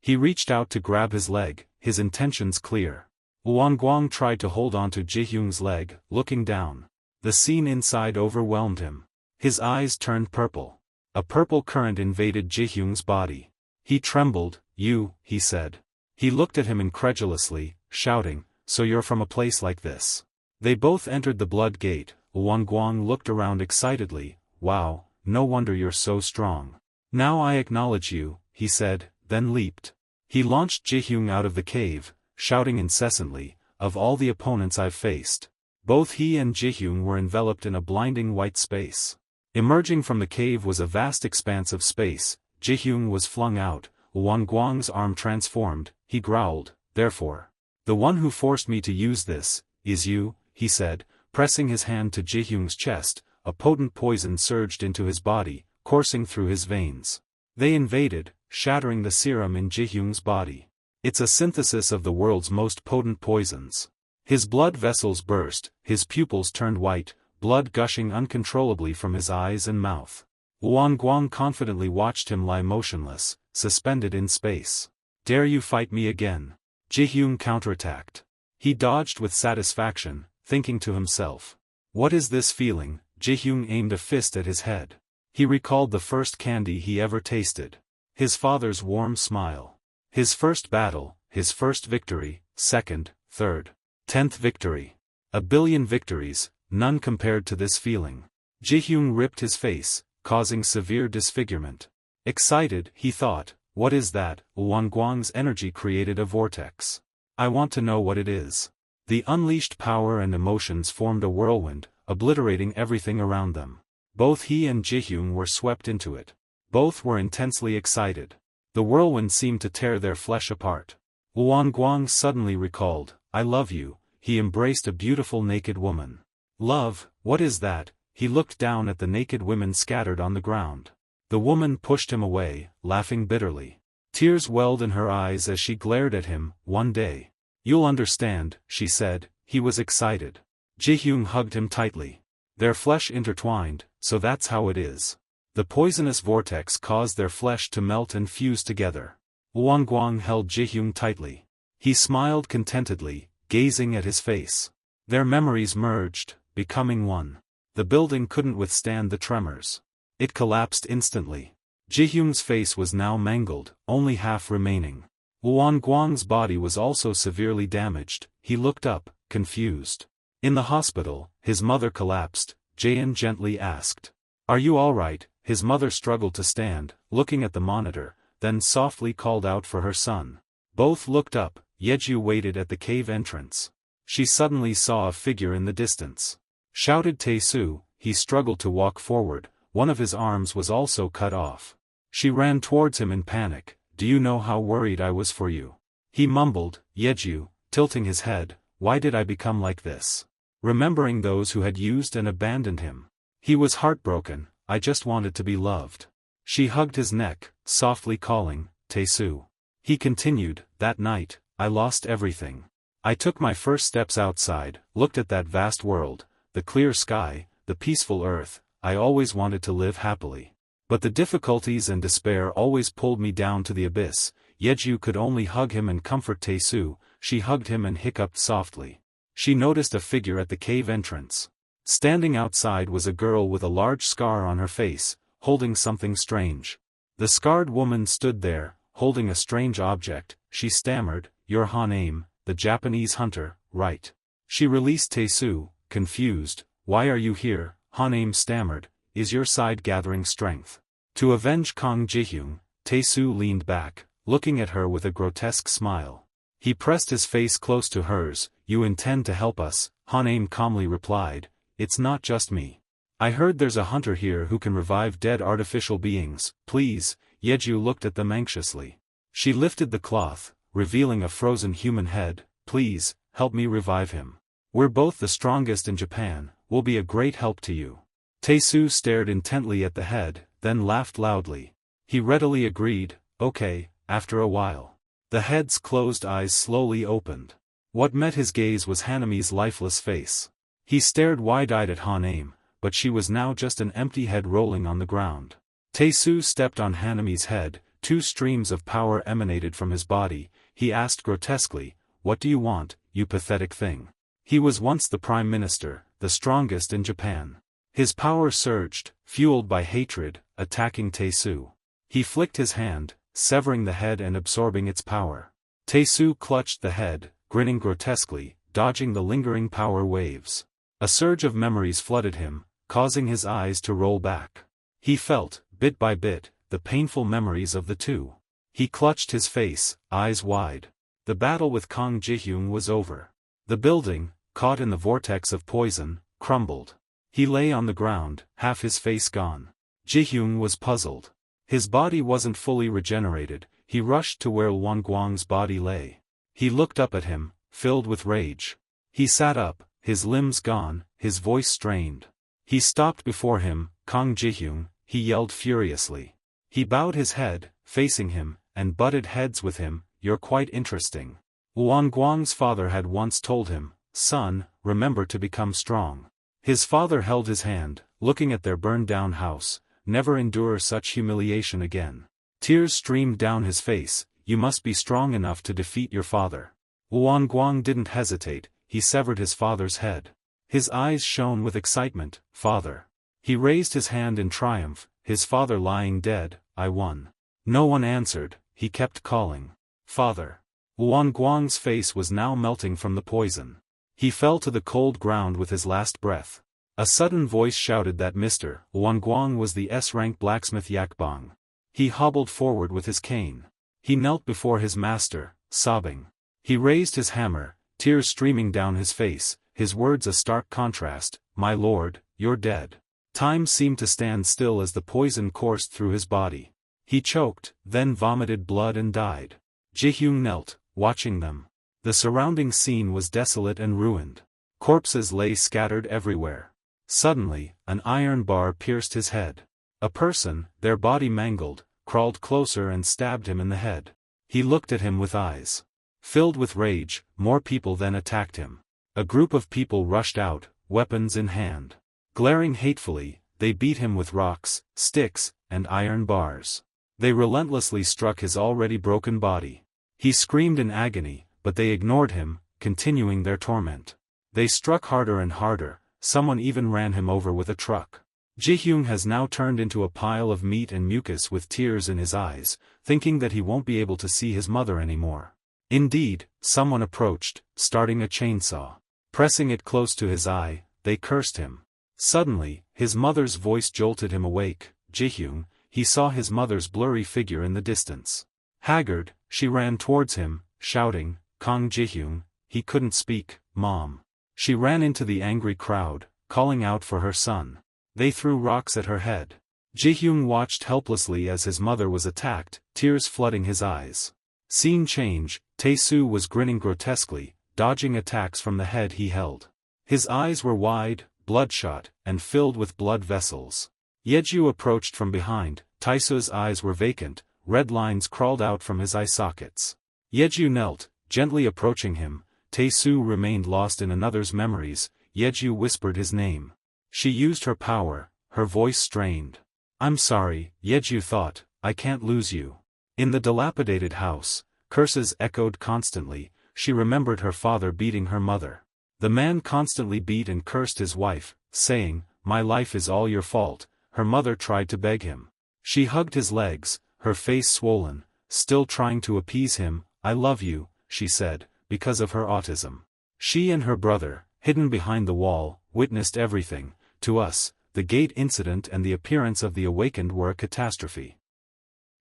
He reached out to grab his leg, his intentions clear. Guang tried to hold onto Ji-hyung's leg, looking down. The scene inside overwhelmed him. His eyes turned purple. A purple current invaded Ji-hyung's body. He trembled. "You," he said. He looked at him incredulously, shouting, "So you're from a place like this?" They both entered the blood gate. Guang looked around excitedly. "Wow, no wonder you're so strong. Now I acknowledge you," he said, then leaped. He launched Ji-hyung out of the cave, shouting incessantly, "Of all the opponents I've faced." Both he and Ji-hyung were enveloped in a blinding white space. Emerging from the cave was a vast expanse of space. Ji-hyung was flung out. Guang's arm transformed. He growled, "Therefore, the one who forced me to use this, is you," he said, pressing his hand to Ji-hyung's chest. A potent poison surged into his body, coursing through his veins. They invaded, shattering the serum in Ji-hyung's body. It's a synthesis of the world's most potent poisons. His blood vessels burst, his pupils turned white, blood gushing uncontrollably from his eyes and mouth. Guang confidently watched him lie motionless, suspended in space. "Dare you fight me again?" Ji-hyung counterattacked. He dodged with satisfaction, thinking to himself. "What is this feeling?" Ji-hyung aimed a fist at his head. He recalled the first candy he ever tasted. His father's warm smile. His first battle, his first victory, second, third, 10th victory. 1,000,000,000 victories, none compared to this feeling. Ji-hyung ripped his face, causing severe disfigurement. Excited, he thought, "What is that?" Guang's energy created a vortex. "I want to know what it is." The unleashed power and emotions formed a whirlwind, obliterating everything around them. Both he and Ji-hyung were swept into it. Both were intensely excited. The whirlwind seemed to tear their flesh apart. Guang suddenly recalled, "I love you." He embraced a beautiful naked woman. "Love, what is that?" He looked down at the naked women scattered on the ground. The woman pushed him away, laughing bitterly. Tears welled in her eyes as she glared at him. "One day, you'll understand," she said. He was excited. Ji-hyung hugged him tightly. Their flesh intertwined, so that's how it is. The poisonous vortex caused their flesh to melt and fuse together. Guang held Ji-hyung tightly. He smiled contentedly, gazing at his face. Their memories merged, becoming one. The building couldn't withstand the tremors. It collapsed instantly. Ji-hyung's face was now mangled, only half remaining. Guang's body was also severely damaged. He looked up, confused. In the hospital, his mother collapsed. Jaein gently asked, "Are you all right?" His mother struggled to stand, looking at the monitor, then softly called out for her son. Both looked up. Yeju waited at the cave entrance. She suddenly saw a figure in the distance. Shouted Tae-soo. He struggled to walk forward. One of his arms was also cut off. She ran towards him in panic. "Do you know how worried I was for you?" He mumbled. "Yeju," tilting his head, "why did I become like this?" Remembering those who had used and abandoned him. He was heartbroken. "I just wanted to be loved." She hugged his neck, softly calling, "Tae-soo." He continued, "That night, I lost everything. I took my first steps outside, looked at that vast world, the clear sky, the peaceful earth. I always wanted to live happily. But the difficulties and despair always pulled me down to the abyss." Yeju could only hug him and comfort Tae-soo. She hugged him and hiccuped softly. She noticed a figure at the cave entrance. Standing outside was a girl with a large scar on her face, holding something strange. The scarred woman stood there, holding a strange object. She stammered, "You're Han-aim, the Japanese hunter, right?" She released Tae-soo, confused. "Why are you here?" Han-aim stammered. "Is your side gathering strength to avenge Kang Ji-hyung?" Tae-soo leaned back, looking at her with a grotesque smile. He pressed his face close to hers. "You intend to help us," Han-aim calmly replied. "It's not just me. I heard there's a hunter here who can revive dead artificial beings. Please." Yeju looked at them anxiously. She lifted the cloth, revealing a frozen human head. "Please, help me revive him. We're both the strongest in Japan, we'll be a great help to you." Tae-soo stared intently at the head, then laughed loudly. He readily agreed, "Okay." After a while, the head's closed eyes slowly opened. What met his gaze was Hanami's lifeless face. He stared wide-eyed at Han-aim, but she was now just an empty head rolling on the ground. Tae-soo stepped on Hanami's head, 2 streams of power emanated from his body. He asked grotesquely, "What do you want, you pathetic thing?" He was once the prime minister, the strongest in Japan. His power surged, fueled by hatred, attacking Tae-soo. He flicked his hand, severing the head and absorbing its power. Tae-soo clutched the head, grinning grotesquely, dodging the lingering power waves. A surge of memories flooded him, causing his eyes to roll back. He felt, bit by bit, the painful memories of the two. He clutched his face, eyes wide. The battle with Kang Ji-hyun was over. The building, caught in the vortex of poison, crumbled. He lay on the ground, half his face gone. Ji-hyun was puzzled. His body wasn't fully regenerated. He rushed to where Won-gwang's body lay. He looked up at him, filled with rage. He sat up, his limbs gone, his voice strained. He stopped before him, Kang Ji-hyun, he yelled furiously. He bowed his head, facing him, and butted heads with him. "You're quite interesting." Won-gwang's father had once told him, "Son, remember to become strong." His father held his hand, looking at their burned-down house. "Never endure such humiliation again." Tears streamed down his face. "You must be strong enough to defeat your father." Won-gwang didn't hesitate. He severed his father's head. His eyes shone with excitement. "Father." He raised his hand in triumph, his father lying dead. "I won." No one answered. He kept calling, "Father." Won-gwang's face was now melting from the poison. He fell to the cold ground with his last breath. A sudden voice shouted that Mr. Won-gwang was the S-rank blacksmith Yakbong. He hobbled forward with his cane. He knelt before his master, sobbing. He raised his hammer, tears streaming down his face, his words a stark contrast. "My lord, you're dead." Time seemed to stand still as the poison coursed through his body. He choked, then vomited blood and died. Ji-hyun knelt, watching them. The surrounding scene was desolate and ruined. Corpses lay scattered everywhere. Suddenly, an iron bar pierced his head. A person, their body mangled, crawled closer and stabbed him in the head. He looked at him with eyes filled with rage. More people then attacked him. A group of people rushed out, weapons in hand. Glaring hatefully, they beat him with rocks, sticks, and iron bars. They relentlessly struck his already broken body. He screamed in agony, but they ignored him, continuing their torment. They struck harder and harder. Someone even ran him over with a truck. Ji-hyun has now turned into a pile of meat and mucus with tears in his eyes, thinking that he won't be able to see his mother anymore. Indeed, someone approached, starting a chainsaw. Pressing it close to his eye, they cursed him. Suddenly, his mother's voice jolted him awake. Ji-hyun, he saw his mother's blurry figure in the distance. Haggard, she ran towards him, shouting, "Kang Ji-hyun." He couldn't speak. "Mom." She ran into the angry crowd, calling out for her son. They threw rocks at her head. Ji-hyun watched helplessly as his mother was attacked, tears flooding his eyes. Scene change. Tae-soo was grinning grotesquely, dodging attacks from the head he held. His eyes were wide, bloodshot, and filled with blood vessels. Yeju approached from behind. Tae-soo's eyes were vacant, red lines crawled out from his eye sockets. Yeju knelt, gently approaching him. Tae-soo remained lost in another's memories. Yeju whispered his name. She used her power, her voice strained. "I'm sorry," Yeju thought, "I can't lose you." In the dilapidated house, curses echoed constantly. She remembered her father beating her mother. The man constantly beat and cursed his wife, saying, "My life is all your fault." Her mother tried to beg him. She hugged his legs, her face swollen, still trying to appease him. "I love you," she said, because of her autism. She and her brother, hidden behind the wall, witnessed everything. To us, the gate incident and the appearance of the awakened were a catastrophe.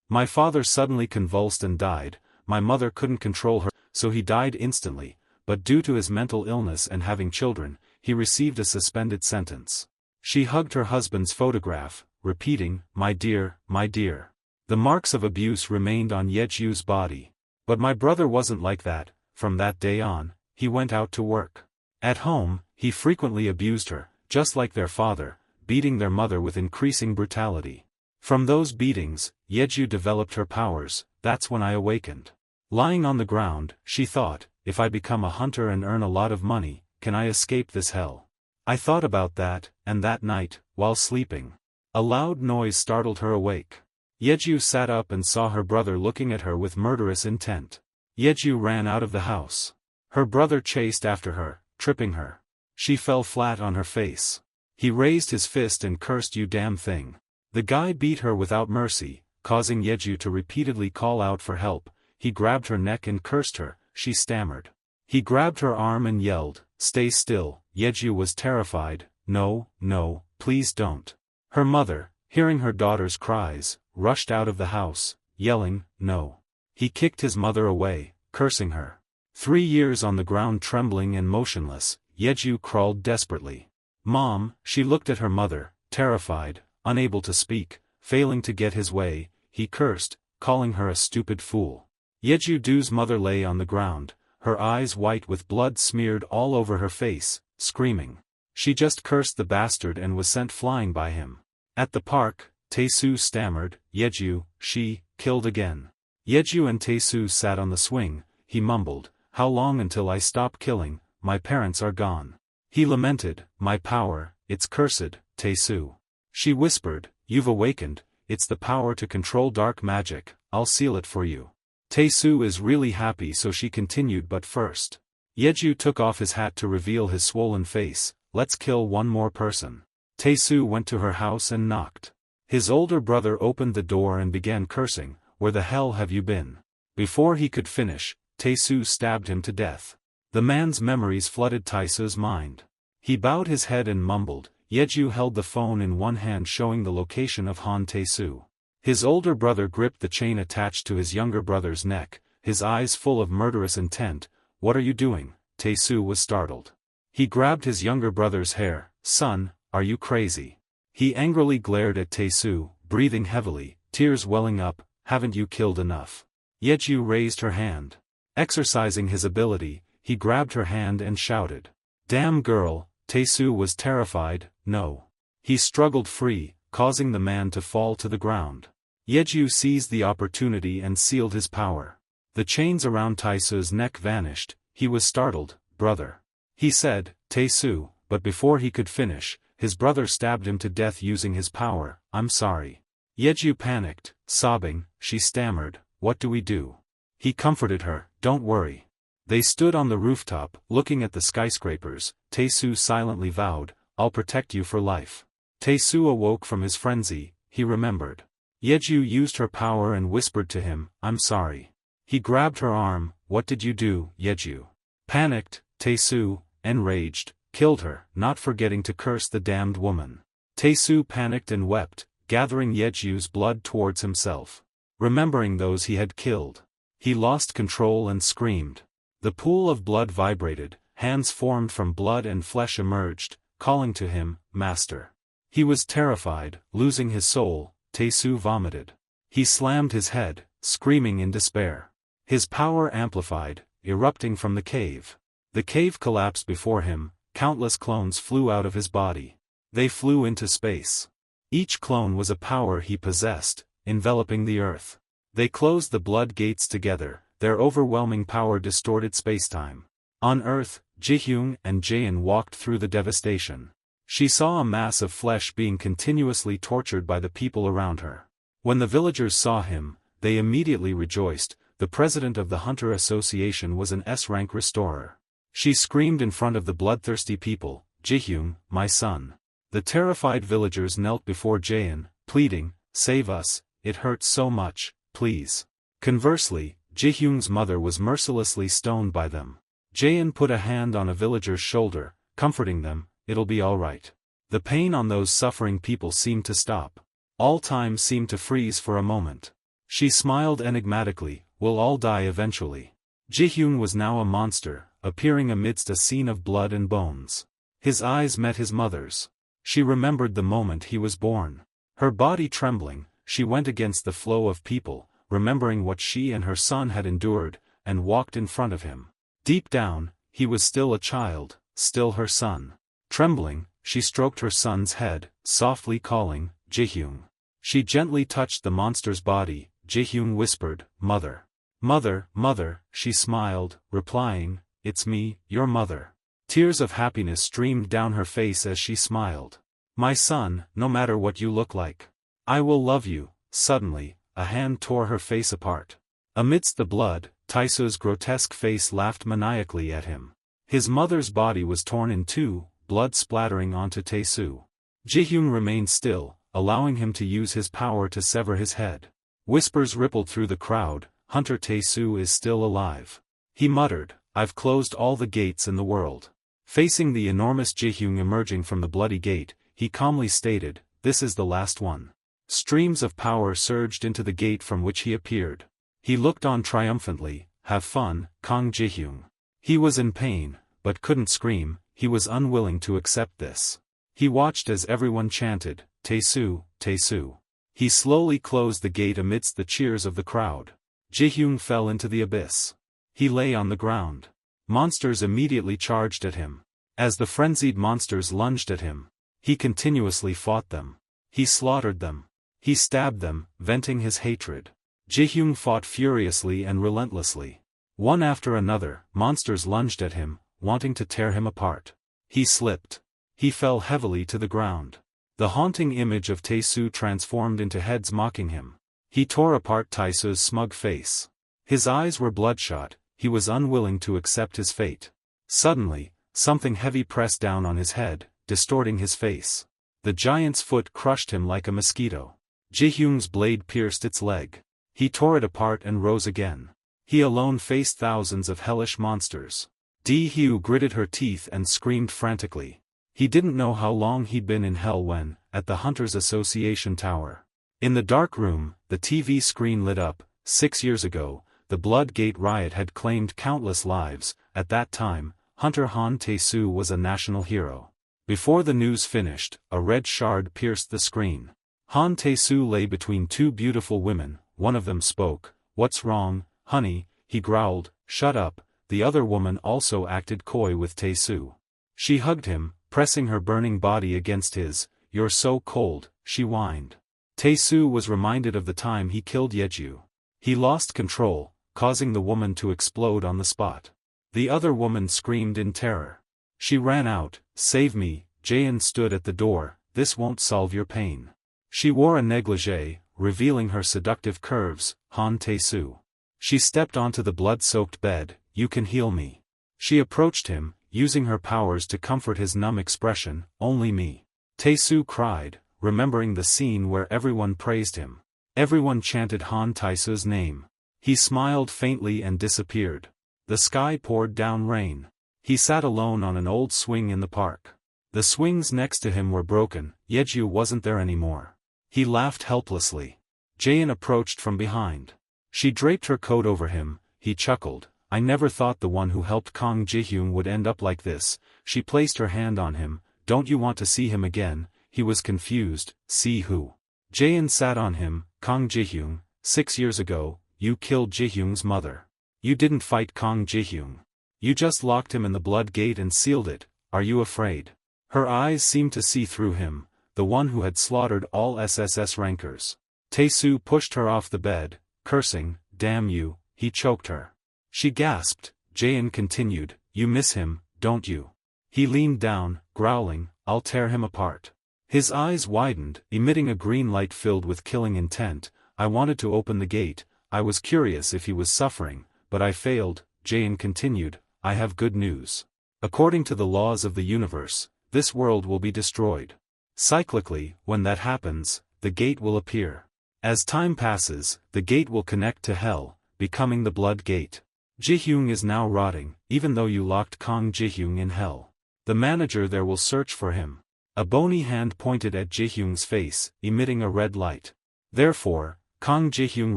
My father suddenly convulsed and died. My mother couldn't control her, so he died instantly, but due to his mental illness and having children, he received a suspended sentence. She hugged her husband's photograph, repeating, "My dear, my dear." The marks of abuse remained on Yeju's body. But my brother wasn't like that. From that day on, he went out to work. At home, he frequently abused her, just like their father, beating their mother with increasing brutality. From those beatings, Yeju developed her powers. That's when I awakened. Lying on the ground, she thought, if I become a hunter and earn a lot of money, can I escape this hell? I thought about that, and that night, while sleeping, a loud noise startled her awake. Yeju sat up and saw her brother looking at her with murderous intent. Yeju ran out of the house. Her brother chased after her, tripping her. She fell flat on her face. He raised his fist and cursed, "You damn thing." The guy beat her without mercy, causing Yeju to repeatedly call out for help. He grabbed her neck and cursed her. She stammered. He grabbed her arm and yelled, "Stay still." Yeju was terrified. "No, no, please don't." Her mother, hearing her daughter's cries, rushed out of the house, yelling, "No." He kicked his mother away, cursing her. 3 years on the ground, trembling and motionless, Yeju crawled desperately. "Mom," she looked at her mother, terrified, unable to speak, failing to get his way. He cursed, calling her a stupid fool. Yeju's mother lay on the ground, her eyes white with blood smeared all over her face, screaming. She just cursed the bastard and was sent flying by him. At the park, Tae-soo stammered, "Yeju, she, killed again." Yeju and Tae-soo sat on the swing. He mumbled, "How long until I stop killing? My parents are gone." He lamented, "My power, it's cursed, Tae-soo." She whispered, "You've awakened, it's the power to control dark magic, I'll seal it for you." Tae-soo is really happy, so she continued, "But first." Yeju took off his hat to reveal his swollen face. "Let's kill one more person." Tae-soo went to her house and knocked. His older brother opened the door and began cursing, "Where the hell have you been?" Before he could finish, Tae-soo stabbed him to death. The man's memories flooded Tae-soo's mind. He bowed his head and mumbled. Yeju held the phone in one hand, showing the location of Han Tae-soo. His older brother gripped the chain attached to his younger brother's neck, his eyes full of murderous intent. "What are you doing?" Tae-soo was startled. He grabbed his younger brother's hair. "Son, are you crazy?" He angrily glared at Tae-soo, breathing heavily, tears welling up. "Haven't you killed enough?" Yeju raised her hand. Exercising his ability, he grabbed her hand and shouted, "Damn girl!" Tae-soo was terrified. "No." He struggled free, causing the man to fall to the ground. Yeju seized the opportunity and sealed his power. The chains around Tae-soo's neck vanished. He was startled. "Brother," he said, "Tae-soo," but before he could finish, his brother stabbed him to death using his power. "I'm sorry." Yeju panicked, sobbing. She stammered, "What do we do?" He comforted her, "Don't worry." They stood on the rooftop, looking at the skyscrapers. Tae-soo silently vowed, "I'll protect you for life." Tae-soo awoke from his frenzy. He remembered. Yeju used her power and whispered to him, "I'm sorry." He grabbed her arm. "What did you do?" Yeju panicked. Tae-soo, enraged, killed her, not forgetting to curse the damned woman. Tae-soo panicked and wept, gathering Yeju's blood towards himself. Remembering those he had killed, he lost control and screamed. The pool of blood vibrated, hands formed from blood and flesh emerged, calling to him, "Master." He was terrified, losing his soul. Tae-soo vomited. He slammed his head, screaming in despair. His power amplified, erupting from the cave. The cave collapsed before him. Countless clones flew out of his body. They flew into space. Each clone was a power he possessed, enveloping the earth. They closed the blood gates together. Their overwhelming power distorted spacetime. On Earth, Ji-hyun and Jaein walked through the devastation. She saw a mass of flesh being continuously tortured by the people around her. When the villagers saw him, they immediately rejoiced. The president of the Hunter Association was an S-rank restorer. She screamed in front of the bloodthirsty people, "Ji-hyun, my son." The terrified villagers knelt before Jaein, pleading, "Save us, it hurts so much, please." Conversely, Ji-hyun's mother was mercilessly stoned by them. Jaein put a hand on a villager's shoulder, comforting them, "It'll be all right." The pain on those suffering people seemed to stop. All time seemed to freeze for a moment. She smiled enigmatically, "We'll all die eventually." Ji-hyun was now a monster, appearing amidst a scene of blood and bones. His eyes met his mother's. She remembered the moment he was born. Her body trembling, she went against the flow of people, remembering what she and her son had endured, and walked in front of him. Deep down, he was still a child, still her son. Trembling, she stroked her son's head, softly calling, "Ji-hyun." She gently touched the monster's body. Ji-hyun whispered, "Mother. Mother, mother," she smiled, replying, "It's me, your mother." Tears of happiness streamed down her face as she smiled. "My son, no matter what you look like, I will love you," Suddenly, a hand tore her face apart. Amidst the blood, Taisu's grotesque face laughed maniacally at him. His mother's body was torn in two, blood splattering onto Taisu. Jihyung remained still, allowing him to use his power to sever his head. Whispers rippled through the crowd, Hunter Taisu is still alive. He muttered, I've closed all the gates in the world. Facing the enormous Jihyung emerging from the bloody gate, he calmly stated, this is the last one. Streams of power surged into the gate from which he appeared. He looked on triumphantly, have fun, Kang Jihyung. He was in pain, but couldn't scream, he was unwilling to accept this. He watched as everyone chanted, Taisu, Taisu. He slowly closed the gate amidst the cheers of the crowd. Jihyung fell into the abyss. He lay on the ground. Monsters immediately charged at him. As the frenzied monsters lunged at him, he continuously fought them. He slaughtered them. He stabbed them, venting his hatred. Jihyung fought furiously and relentlessly. One after another, monsters lunged at him, wanting to tear him apart. He slipped. He fell heavily to the ground. The haunting image of Taisu transformed into heads mocking him. He tore apart Taisu's smug face. His eyes were bloodshot, he was unwilling to accept his fate. Suddenly, something heavy pressed down on his head, distorting his face. The giant's foot crushed him like a mosquito. Jihyung's blade pierced its leg. He tore it apart and rose again. He alone faced thousands of hellish monsters. Di-hyu gritted her teeth and screamed frantically. He didn't know how long he'd been in hell when, at the Hunters Association Tower. In the dark room, the TV screen lit up. 6 years ago, the Blood Gate riot had claimed countless lives. At that time, Hunter Han Tae-soo was a national hero. Before the news finished, a red shard pierced the screen. Han Tae-soo lay between two beautiful women. One of them spoke. What's wrong, honey? He growled. Shut up. The other woman also acted coy with Tae-soo. She hugged him, pressing her burning body against his. You're so cold, she whined. Tae-soo was reminded of the time he killed Yeju. He lost control, causing the woman to explode on the spot. The other woman screamed in terror. She ran out. Save me. Jaein stood at the door. This won't solve your pain. She wore a negligee, revealing her seductive curves. Han Tae-soo. She stepped onto the blood-soaked bed. You can heal me. She approached him, using her powers to comfort his numb expression. Only me. Tae-soo cried, remembering the scene where everyone praised him. Everyone chanted Han Tae-soo's name. He smiled faintly and disappeared. The sky poured down rain. He sat alone on an old swing in the park. The swings next to him were broken. Yeju wasn't there anymore. He laughed helplessly. Jaein approached from behind. She draped her coat over him. He chuckled. I never thought the one who helped Kang Jihyung would end up like this. She placed her hand on him. Don't you want to see him again? He was confused. See who? Jaein sat on him. Kang Jihyung. 6 years ago, you killed Jihyung's mother. You didn't fight Kang Jihyung. You just locked him in the blood gate and sealed it. Are you afraid? Her eyes seemed to see through him, the one who had slaughtered all SSS rankers. Tae-soo pushed her off the bed, cursing, damn you. He choked her. She gasped. Jaein continued, you miss him, don't you? He leaned down, growling, I'll tear him apart. His eyes widened, emitting a green light filled with killing intent. I wanted to open the gate. I was curious if he was suffering, but I failed. Jaein continued, I have good news. According to the laws of the universe, this world will be destroyed. Cyclically, when that happens, the gate will appear. As time passes, the gate will connect to hell, becoming the blood gate. Jihyung is now rotting, even though you locked Kang Jihyung in hell. The manager there will search for him. A bony hand pointed at Jihyung's face, emitting a red light. Therefore, Kang Jihyung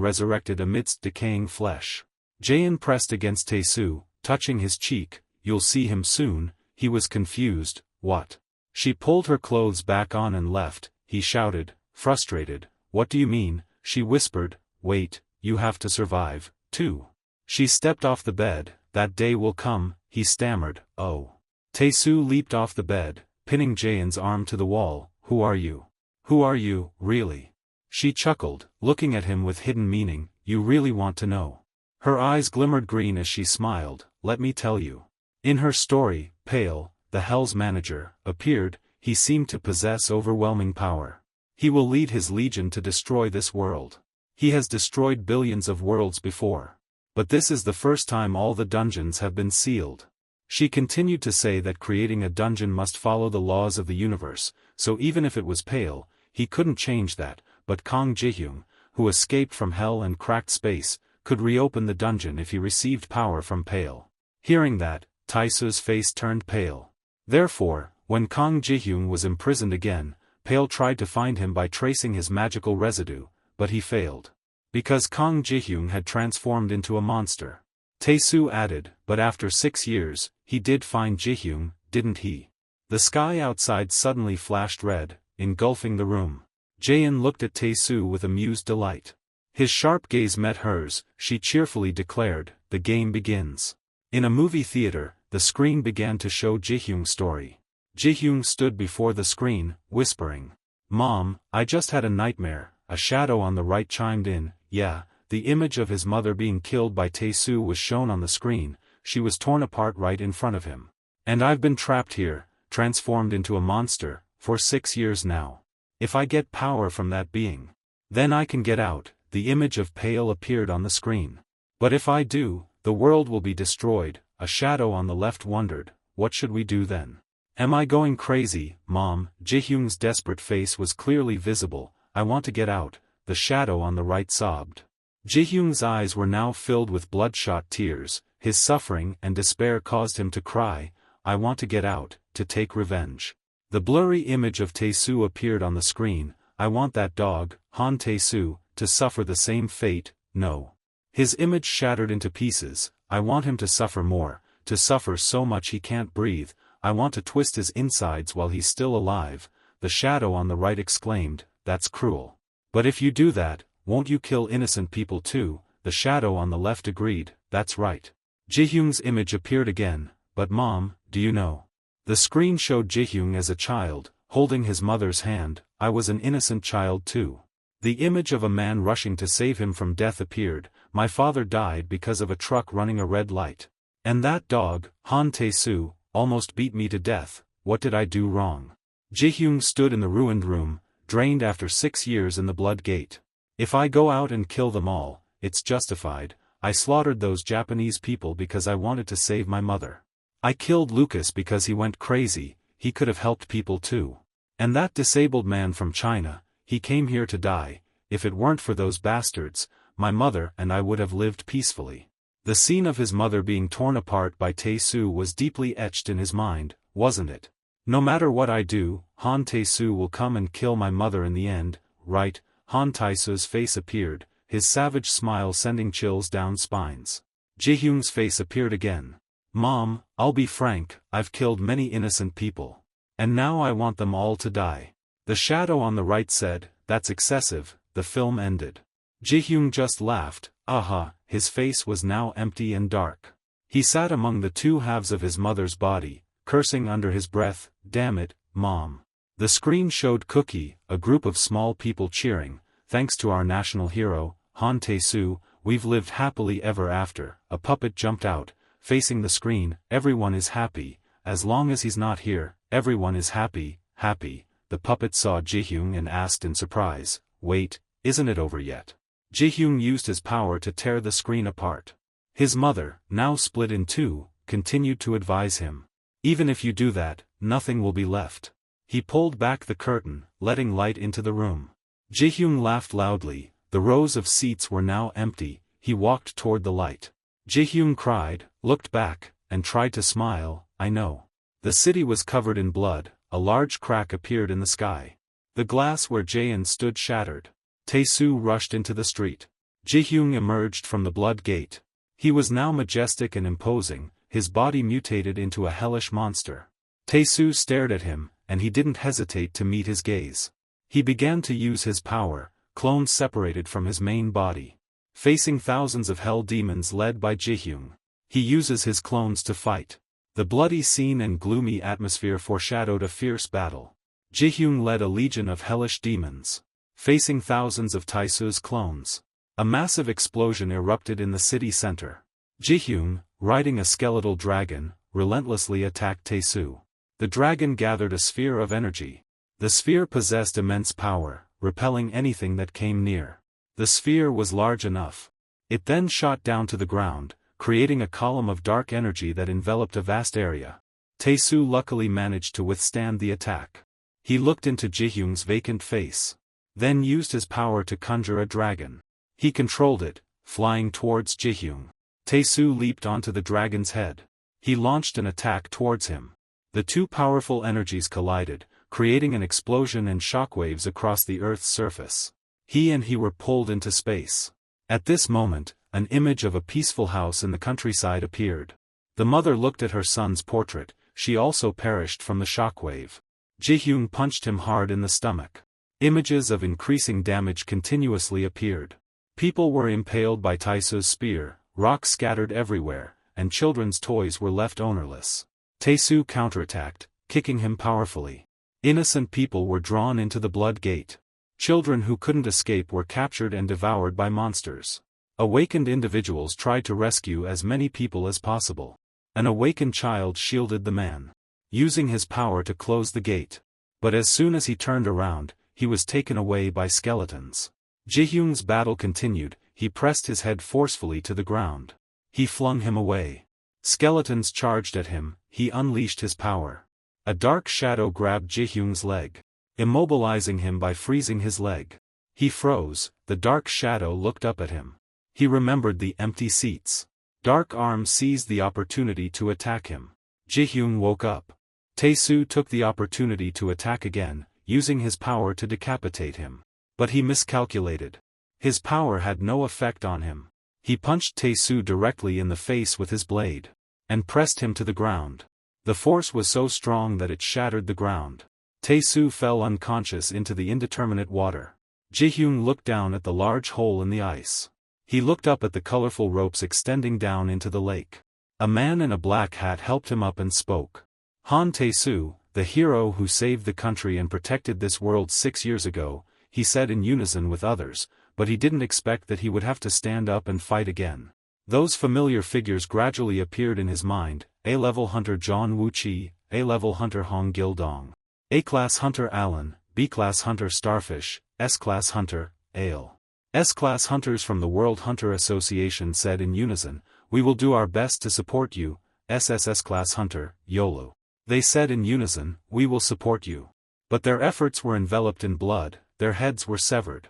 resurrected amidst decaying flesh. Jaein pressed against Tae-soo, touching his cheek. You'll see him soon. He was confused. What? She pulled her clothes back on and left. He shouted, frustrated. What do you mean? She whispered. Wait, you have to survive, too. She stepped off the bed. That day will come, he stammered. Oh. Tae-soo leaped off the bed, pinning Jaein's arm to the wall. Who are you? Who are you, really? She chuckled, looking at him with hidden meaning. You really want to know? Her eyes glimmered green as she smiled. Let me tell you. In her story, Pale, the Hell's manager, appeared. He seemed to possess overwhelming power. He will lead his legion to destroy this world. He has destroyed billions of worlds before. But this is the first time all the dungeons have been sealed. She continued to say that creating a dungeon must follow the laws of the universe, so even if it was pale, he couldn't change that, but Kang Jihyung, who escaped from hell and cracked space, could reopen the dungeon if he received power from pale. Hearing that, Taisu's face turned pale. Therefore, when Kang Jihyung was imprisoned again, Pale tried to find him by tracing his magical residue, but he failed. Because Kang Jihyung had transformed into a monster. Taesu added, but after 6 years, he did find Jihyung, didn't he? The sky outside suddenly flashed red, engulfing the room. Jaein looked at Taesu with amused delight. His sharp gaze met hers. She cheerfully declared, the game begins. In a movie theater, the screen began to show Jihyung's story. Jihyung stood before the screen, whispering. Mom, I just had a nightmare. A shadow on the right chimed in. Yeah, the image of his mother being killed by Taesu was shown on the screen. She was torn apart right in front of him. And I've been trapped here, transformed into a monster, for 6 years now. If I get power from that being, then I can get out. The image of Pale appeared on the screen. But if I do, the world will be destroyed. A shadow on the left wondered, what should we do then? Am I going crazy, Mom? Jihyung's desperate face was clearly visible. I want to get out, the shadow on the right sobbed. Jihyung's eyes were now filled with bloodshot tears. His suffering and despair caused him to cry, I want to get out, to take revenge. The blurry image of Taesu appeared on the screen. I want that dog, Han Taesu, to suffer the same fate. No. His image shattered into pieces. I want him to suffer more, to suffer so much he can't breathe. I want to twist his insides while he's still alive. The shadow on the right exclaimed, that's cruel. But if you do that, won't you kill innocent people too? The shadow on the left agreed, that's right. Jihyung's image appeared again, but Mom, do you know? The screen showed Jihyung as a child, holding his mother's hand. I was an innocent child too. The image of a man rushing to save him from death appeared. My father died because of a truck running a red light. And that dog, Han Taesu, almost beat me to death. What did I do wrong? Jihyung stood in the ruined room, drained after 6 years in the blood gate. If I go out and kill them all, it's justified. I slaughtered those Japanese people because I wanted to save my mother. I killed Lucas because he went crazy. He could have helped people too. And that disabled man from China, he came here to die. If it weren't for those bastards, my mother and I would have lived peacefully. The scene of his mother being torn apart by Taesu was deeply etched in his mind, wasn't it? No matter what I do, Han Taesu will come and kill my mother in the end, right? Han Taesu's face appeared, his savage smile sending chills down spines. Jihyung's face appeared again. Mom, I'll be frank, I've killed many innocent people. And now I want them all to die. The shadow on the right said, that's excessive. The film ended. Jihyung just laughed. Aha, his face was now empty and dark. He sat among the two halves of his mother's body, cursing under his breath, damn it, Mom. The screen showed Cookie, a group of small people cheering, thanks to our national hero, Han Taesu, we've lived happily ever after. A puppet jumped out, facing the screen, everyone is happy, as long as he's not here, everyone is happy, happy. The puppet saw Jihyung and asked in surprise, wait, isn't it over yet? Jihyung used his power to tear the screen apart. His mother, now split in two, continued to advise him. Even if you do that, nothing will be left. He pulled back the curtain, letting light into the room. Jihyung laughed loudly. The rows of seats were now empty. He walked toward the light. Jihyung cried, looked back, and tried to smile. I know. The city was covered in blood. A large crack appeared in the sky. The glass where Jaein stood shattered. Taesu rushed into the street. Jihyung emerged from the blood gate. He was now majestic and imposing, his body mutated into a hellish monster. Taesu stared at him, and he didn't hesitate to meet his gaze. He began to use his power, clones separated from his main body. Facing thousands of hell demons led by Jihyung, he uses his clones to fight. The bloody scene and gloomy atmosphere foreshadowed a fierce battle. Jihyung led a legion of hellish demons, facing thousands of Taesu's clones. A massive explosion erupted in the city center. Jihyung, riding a skeletal dragon, relentlessly attacked Taesu. The dragon gathered a sphere of energy. The sphere possessed immense power, repelling anything that came near. The sphere was large enough. It then shot down to the ground, creating a column of dark energy that enveloped a vast area. Tae-soo luckily managed to withstand the attack. He looked into Ji-hyung's vacant face. Then used his power to conjure a dragon. He controlled it, flying towards Ji-hyung. Tae-soo leaped onto the dragon's head. He launched an attack towards him. The two powerful energies collided, creating an explosion and shockwaves across the Earth's surface. He were pulled into space. At this moment, an image of a peaceful house in the countryside appeared. The mother looked at her son's portrait. She also perished from the shockwave. Ji-hyung punched him hard in the stomach. Images of increasing damage continuously appeared. People were impaled by Tae-soo's spear, rocks scattered everywhere, and children's toys were left ownerless. Tae-soo counterattacked, kicking him powerfully. Innocent people were drawn into the blood gate. Children who couldn't escape were captured and devoured by monsters. Awakened individuals tried to rescue as many people as possible. An awakened child shielded the man, using his power to close the gate. But as soon as he turned around, he was taken away by skeletons. Ji-hyung's battle continued. He pressed his head forcefully to the ground. He flung him away. Skeletons charged at him. He unleashed his power. A dark shadow grabbed Ji-hyung's leg, immobilizing him by freezing his leg. He froze. The dark shadow looked up at him. He remembered the empty seats. Dark arms seized the opportunity to attack him. Ji-hyung woke up. Tae-soo took the opportunity to attack again, using his power to decapitate him. But he miscalculated. His power had no effect on him. He punched Tae-soo directly in the face with his blade, and pressed him to the ground. The force was so strong that it shattered the ground. Tae-soo fell unconscious into the indeterminate water. Ji-hyung looked down at the large hole in the ice. He looked up at the colorful ropes extending down into the lake. A man in a black hat helped him up and spoke. Han Tae-soo, the hero who saved the country and protected this world 6 years ago, he said in unison with others, but he didn't expect that he would have to stand up and fight again. Those familiar figures gradually appeared in his mind: A-level hunter John Woo-chi, A-level hunter Hong Gil-dong, A-class hunter Alan, B-class hunter Starfish, S-class hunter, Ale. S-class hunters from the World Hunter Association said in unison, "We will do our best to support you." SSS-class hunter, Yolu. They said in unison, "We will support you." But their efforts were enveloped in blood, their heads were severed.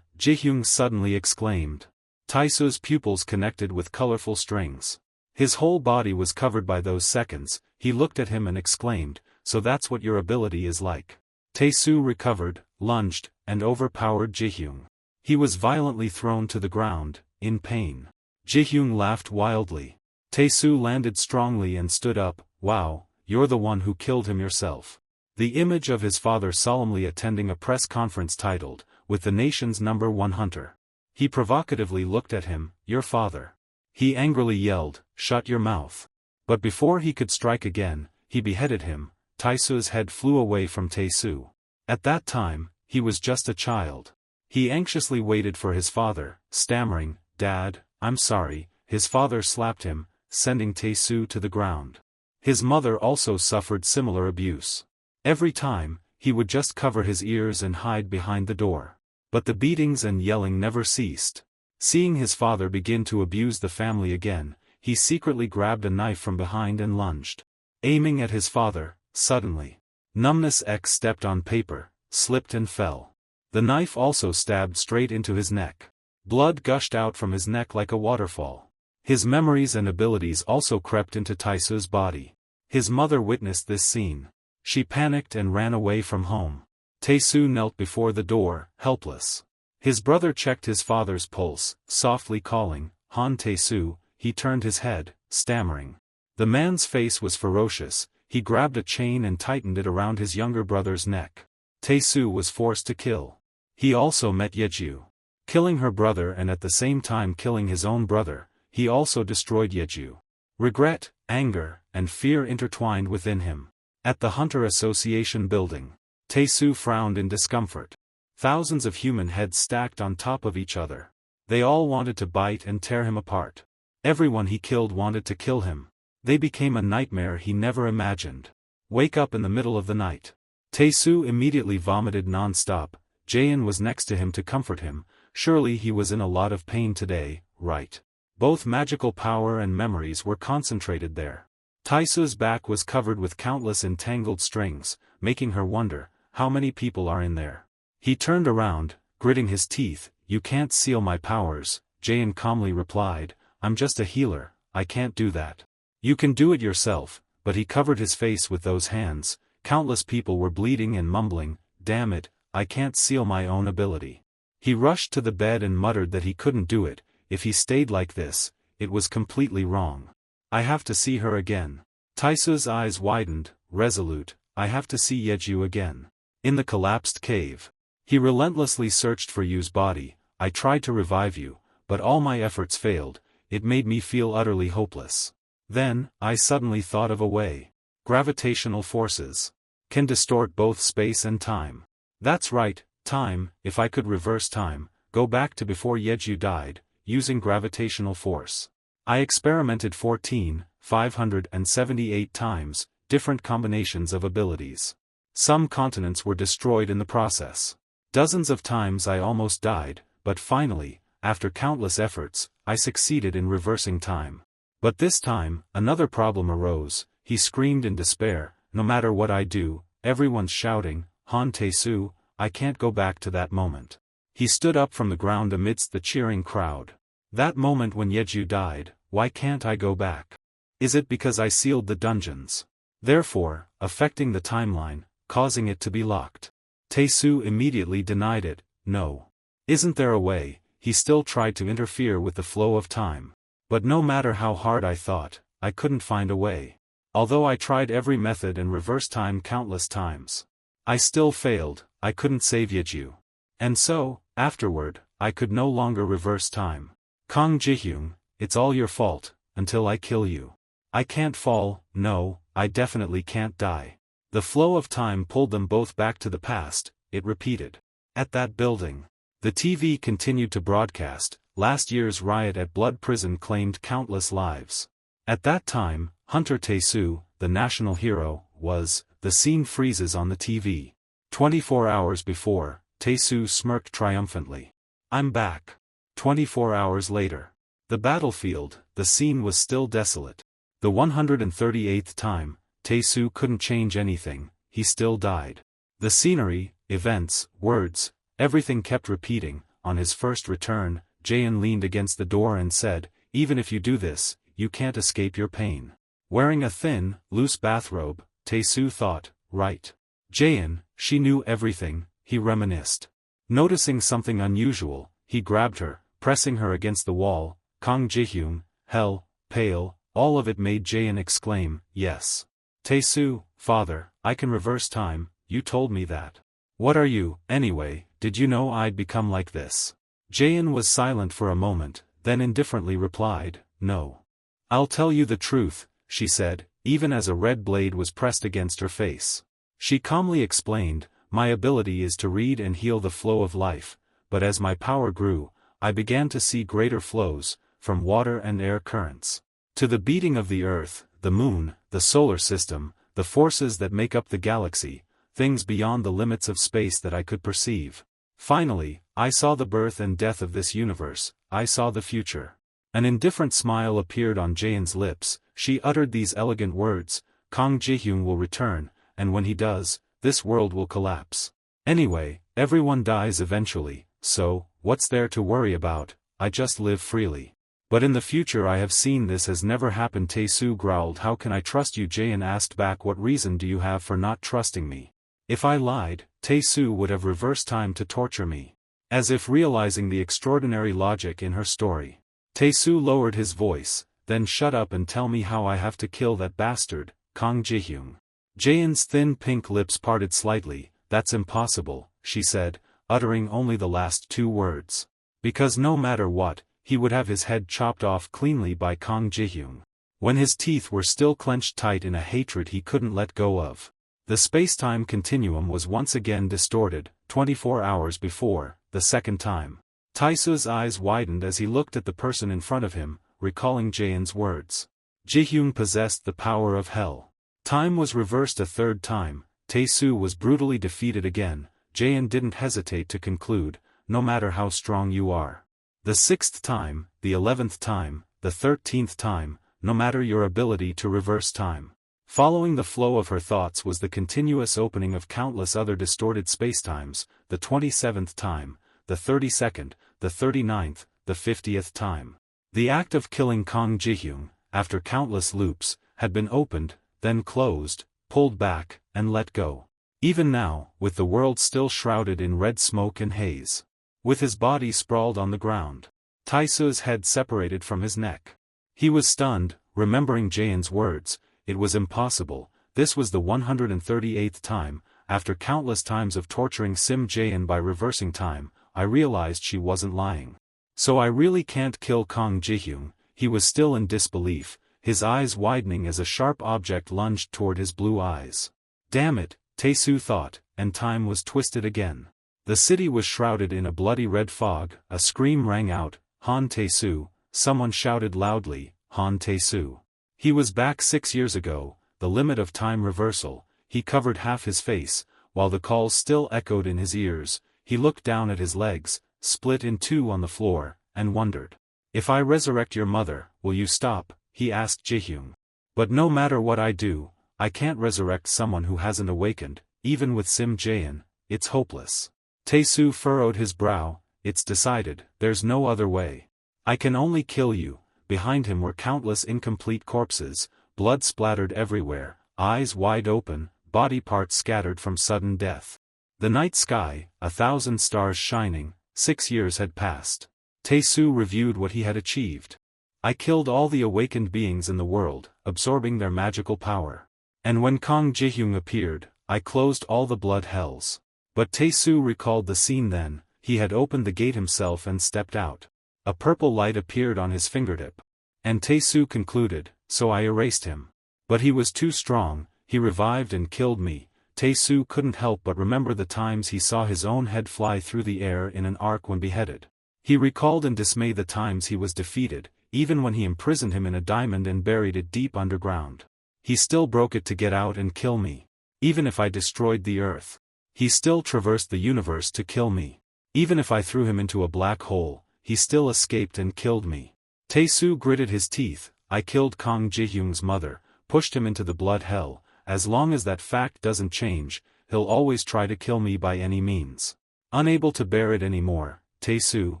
Ji-hyung suddenly exclaimed. Tae-soo's pupils connected with colorful strings. His whole body was covered by those seconds. He looked at him and exclaimed, "So that's what your ability is like." Tae-soo recovered, lunged, and overpowered Ji-hyung. He was violently thrown to the ground, in pain. Ji-hyung laughed wildly. Tae-soo landed strongly and stood up. "Wow, you're the one who killed him yourself." The image of his father solemnly attending a press conference titled, "With the nation's #1 hunter." He provocatively looked at him, "Your father." He angrily yelled, "Shut your mouth." But before he could strike again, he beheaded him. Tae-soo's head flew away from Tae-soo. At that time, he was just a child. He anxiously waited for his father, stammering, "Dad, I'm sorry." His father slapped him, sending Tae-soo to the ground. His mother also suffered similar abuse. Every time, he would just cover his ears and hide behind the door. But the beatings and yelling never ceased. Seeing his father begin to abuse the family again, he secretly grabbed a knife from behind and lunged, aiming at his father. Suddenly, Numbness X stepped on paper, slipped and fell. The knife also stabbed straight into his neck. Blood gushed out from his neck like a waterfall. His memories and abilities also crept into Tae-soo's body. His mother witnessed this scene. She panicked and ran away from home. Tae-soo knelt before the door, helpless. His brother checked his father's pulse, softly calling, "Han Tae-soo." He turned his head, stammering. The man's face was ferocious. He grabbed a chain and tightened it around his younger brother's neck. Tae-soo was forced to kill. He also met Yeju. Killing her brother and at the same time killing his own brother, he also destroyed Yeju. Regret, anger, and fear intertwined within him. At the Hunter Association building, Tae-soo frowned in discomfort. Thousands of human heads stacked on top of each other. They all wanted to bite and tear him apart. Everyone he killed wanted to kill him. They became a nightmare he never imagined. Wake up in the middle of the night. Tae-soo immediately vomited non-stop, Jaein was next to him to comfort him. Surely he was in a lot of pain today, right? Both magical power and memories were concentrated there. Taisu's back was covered with countless entangled strings, making her wonder, how many people are in there? He turned around, gritting his teeth. You can't seal my powers, Jaein calmly replied. I'm just a healer, I can't do that. You can do it yourself, but he covered his face with those hands. Countless people were bleeding and mumbling, damn it, I can't seal my own ability. He rushed to the bed and muttered that he couldn't do it. If he stayed like this, it was completely wrong. I have to see her again. Taisu's eyes widened, resolute. I have to see Yeju again. In the collapsed cave. He relentlessly searched for Yu's body. I tried to revive you, but all my efforts failed. It made me feel utterly hopeless. Then, I suddenly thought of a way. Gravitational forces can distort both space and time. That's right, time. If I could reverse time, go back to before Yeju died, using gravitational force. I experimented 14,578 times, different combinations of abilities. Some continents were destroyed in the process. Dozens of times I almost died, but finally, after countless efforts, I succeeded in reversing time. But this time, another problem arose. He screamed in despair, no matter what I do, everyone's shouting, Han Tae-soo, I can't go back to that moment. He stood up from the ground amidst the cheering crowd. That moment when Yeju died, why can't I go back? Is it because I sealed the dungeons? Therefore, affecting the timeline, causing it to be locked. Tae-soo immediately denied it. No. Isn't there a way? He still tried to interfere with the flow of time. But no matter how hard I thought, I couldn't find a way. Although I tried every method and reversed time countless times, I still failed. I couldn't save Yeju. And so, afterward, I could no longer reverse time. Kang Ji-hyun, it's all your fault, until I kill you. I can't fall, no, I definitely can't die. The flow of time pulled them both back to the past, it repeated. At that building, the TV continued to broadcast. Last year's riot at Blood Prison claimed countless lives. At that time, Hunter Tae-soo, the national hero, was. The scene freezes on the TV. 24 hours before, Tae-soo smirked triumphantly. I'm back. 24 hours later. The battlefield, the scene was still desolate. The 138th time, Tae-soo couldn't change anything, he still died. The scenery, events, words, everything kept repeating. On his first return, Jaein leaned against the door and said, even if you do this, you can't escape your pain. Wearing a thin, loose bathrobe, Tae-soo thought, right. Jaein, she knew everything, he reminisced. Noticing something unusual, he grabbed her, pressing her against the wall. Kang Ji-hyun, hell, pale, all of it made Jaein exclaim, yes. Tae-soo, father, I can reverse time, you told me that. What are you, anyway, did you know I'd become like this? Jaein was silent for a moment, then indifferently replied, no. I'll tell you the truth, she said, even as a red blade was pressed against her face. She calmly explained, my ability is to read and heal the flow of life, but as my power grew, I began to see greater flows, from water and air currents, to the beating of the earth, the moon, the solar system, the forces that make up the galaxy, things beyond the limits of space that I could perceive. Finally, I saw the birth and death of this universe, I saw the future. An indifferent smile appeared on Jaein's lips. She uttered these elegant words, Kang Ji-hyun will return, and when he does, this world will collapse. Anyway, everyone dies eventually, so, what's there to worry about? I just live freely. But in the future I have seen this has never happened. Tae-soo growled. How can I trust you? Jaein asked back. What reason do you have for not trusting me? If I lied, Tae-soo would have reversed time to torture me. As if realizing the extraordinary logic in her story, Tae-soo lowered his voice, then shut up and tell me how I have to kill that bastard, Kang Ji-hyun. Jaein's thin pink lips parted slightly. That's impossible, she said, uttering only the last two words. Because no matter what, he would have his head chopped off cleanly by Kang Ji-hyun. When his teeth were still clenched tight in a hatred he couldn't let go of. The space-time continuum was once again distorted, 24 hours before, the second time. Tae-soo's eyes widened as he looked at the person in front of him, recalling Jaein's words. Ji-hyun possessed the power of hell. Time was reversed a third time. Tae-soo was brutally defeated again. Jaein didn't hesitate to conclude, no matter how strong you are. The 6th time, the 11th time, the 13th time, no matter your ability to reverse time. Following the flow of her thoughts was the continuous opening of countless other distorted spacetimes, the 27th time, the 32nd, the 39th, the 50th time. The act of killing Kang Ji-hyun, after countless loops, had been opened, then closed, pulled back, and let go. Even now, with the world still shrouded in red smoke and haze. With his body sprawled on the ground. Taisu's head separated from his neck. He was stunned, remembering Jaein's words. It was impossible. This was the 138th time, after countless times of torturing Sim Jaein by reversing time, I realized she wasn't lying. So I really can't kill Kang Ji-hyun. He was still in disbelief, his eyes widening as a sharp object lunged toward his blue eyes. Damn it, Tae-soo thought, and time was twisted again. The city was shrouded in a bloody red fog, a scream rang out, Han Tae-soo, someone shouted loudly, Han Tae-soo. He was back 6 years ago, the limit of time reversal. He covered half his face, while the calls still echoed in his ears. He looked down at his legs, split in two on the floor, and wondered. If I resurrect your mother, will you stop? He asked Ji-hyun. But no matter what I do, I can't resurrect someone who hasn't awakened, even with Sim Jaein, it's hopeless. Tae-soo furrowed his brow. It's decided, there's no other way. I can only kill you. Behind him were countless incomplete corpses, blood splattered everywhere, eyes wide open, body parts scattered from sudden death. The night sky, 1,000 stars shining, 6 years had passed. Tae-soo reviewed what he had achieved. I killed all the awakened beings in the world, absorbing their magical power. And when Kang Ji-hyun appeared, I closed all the blood hells. But Tae-soo recalled the scene then. He had opened the gate himself and stepped out. A purple light appeared on his fingertip. And Tae-soo concluded, so I erased him. But he was too strong, he revived and killed me. Tae-soo couldn't help but remember the times he saw his own head fly through the air in an arc when beheaded. He recalled in dismay the times he was defeated, even when he imprisoned him in a diamond and buried it deep underground. He still broke it to get out and kill me. Even if I destroyed the earth. He still traversed the universe to kill me. Even if I threw him into a black hole, he still escaped and killed me. Tae-soo gritted his teeth. I killed Kang Ji-hyun's mother, pushed him into the blood hell. As long as that fact doesn't change, he'll always try to kill me by any means. Unable to bear it anymore, Tae-soo,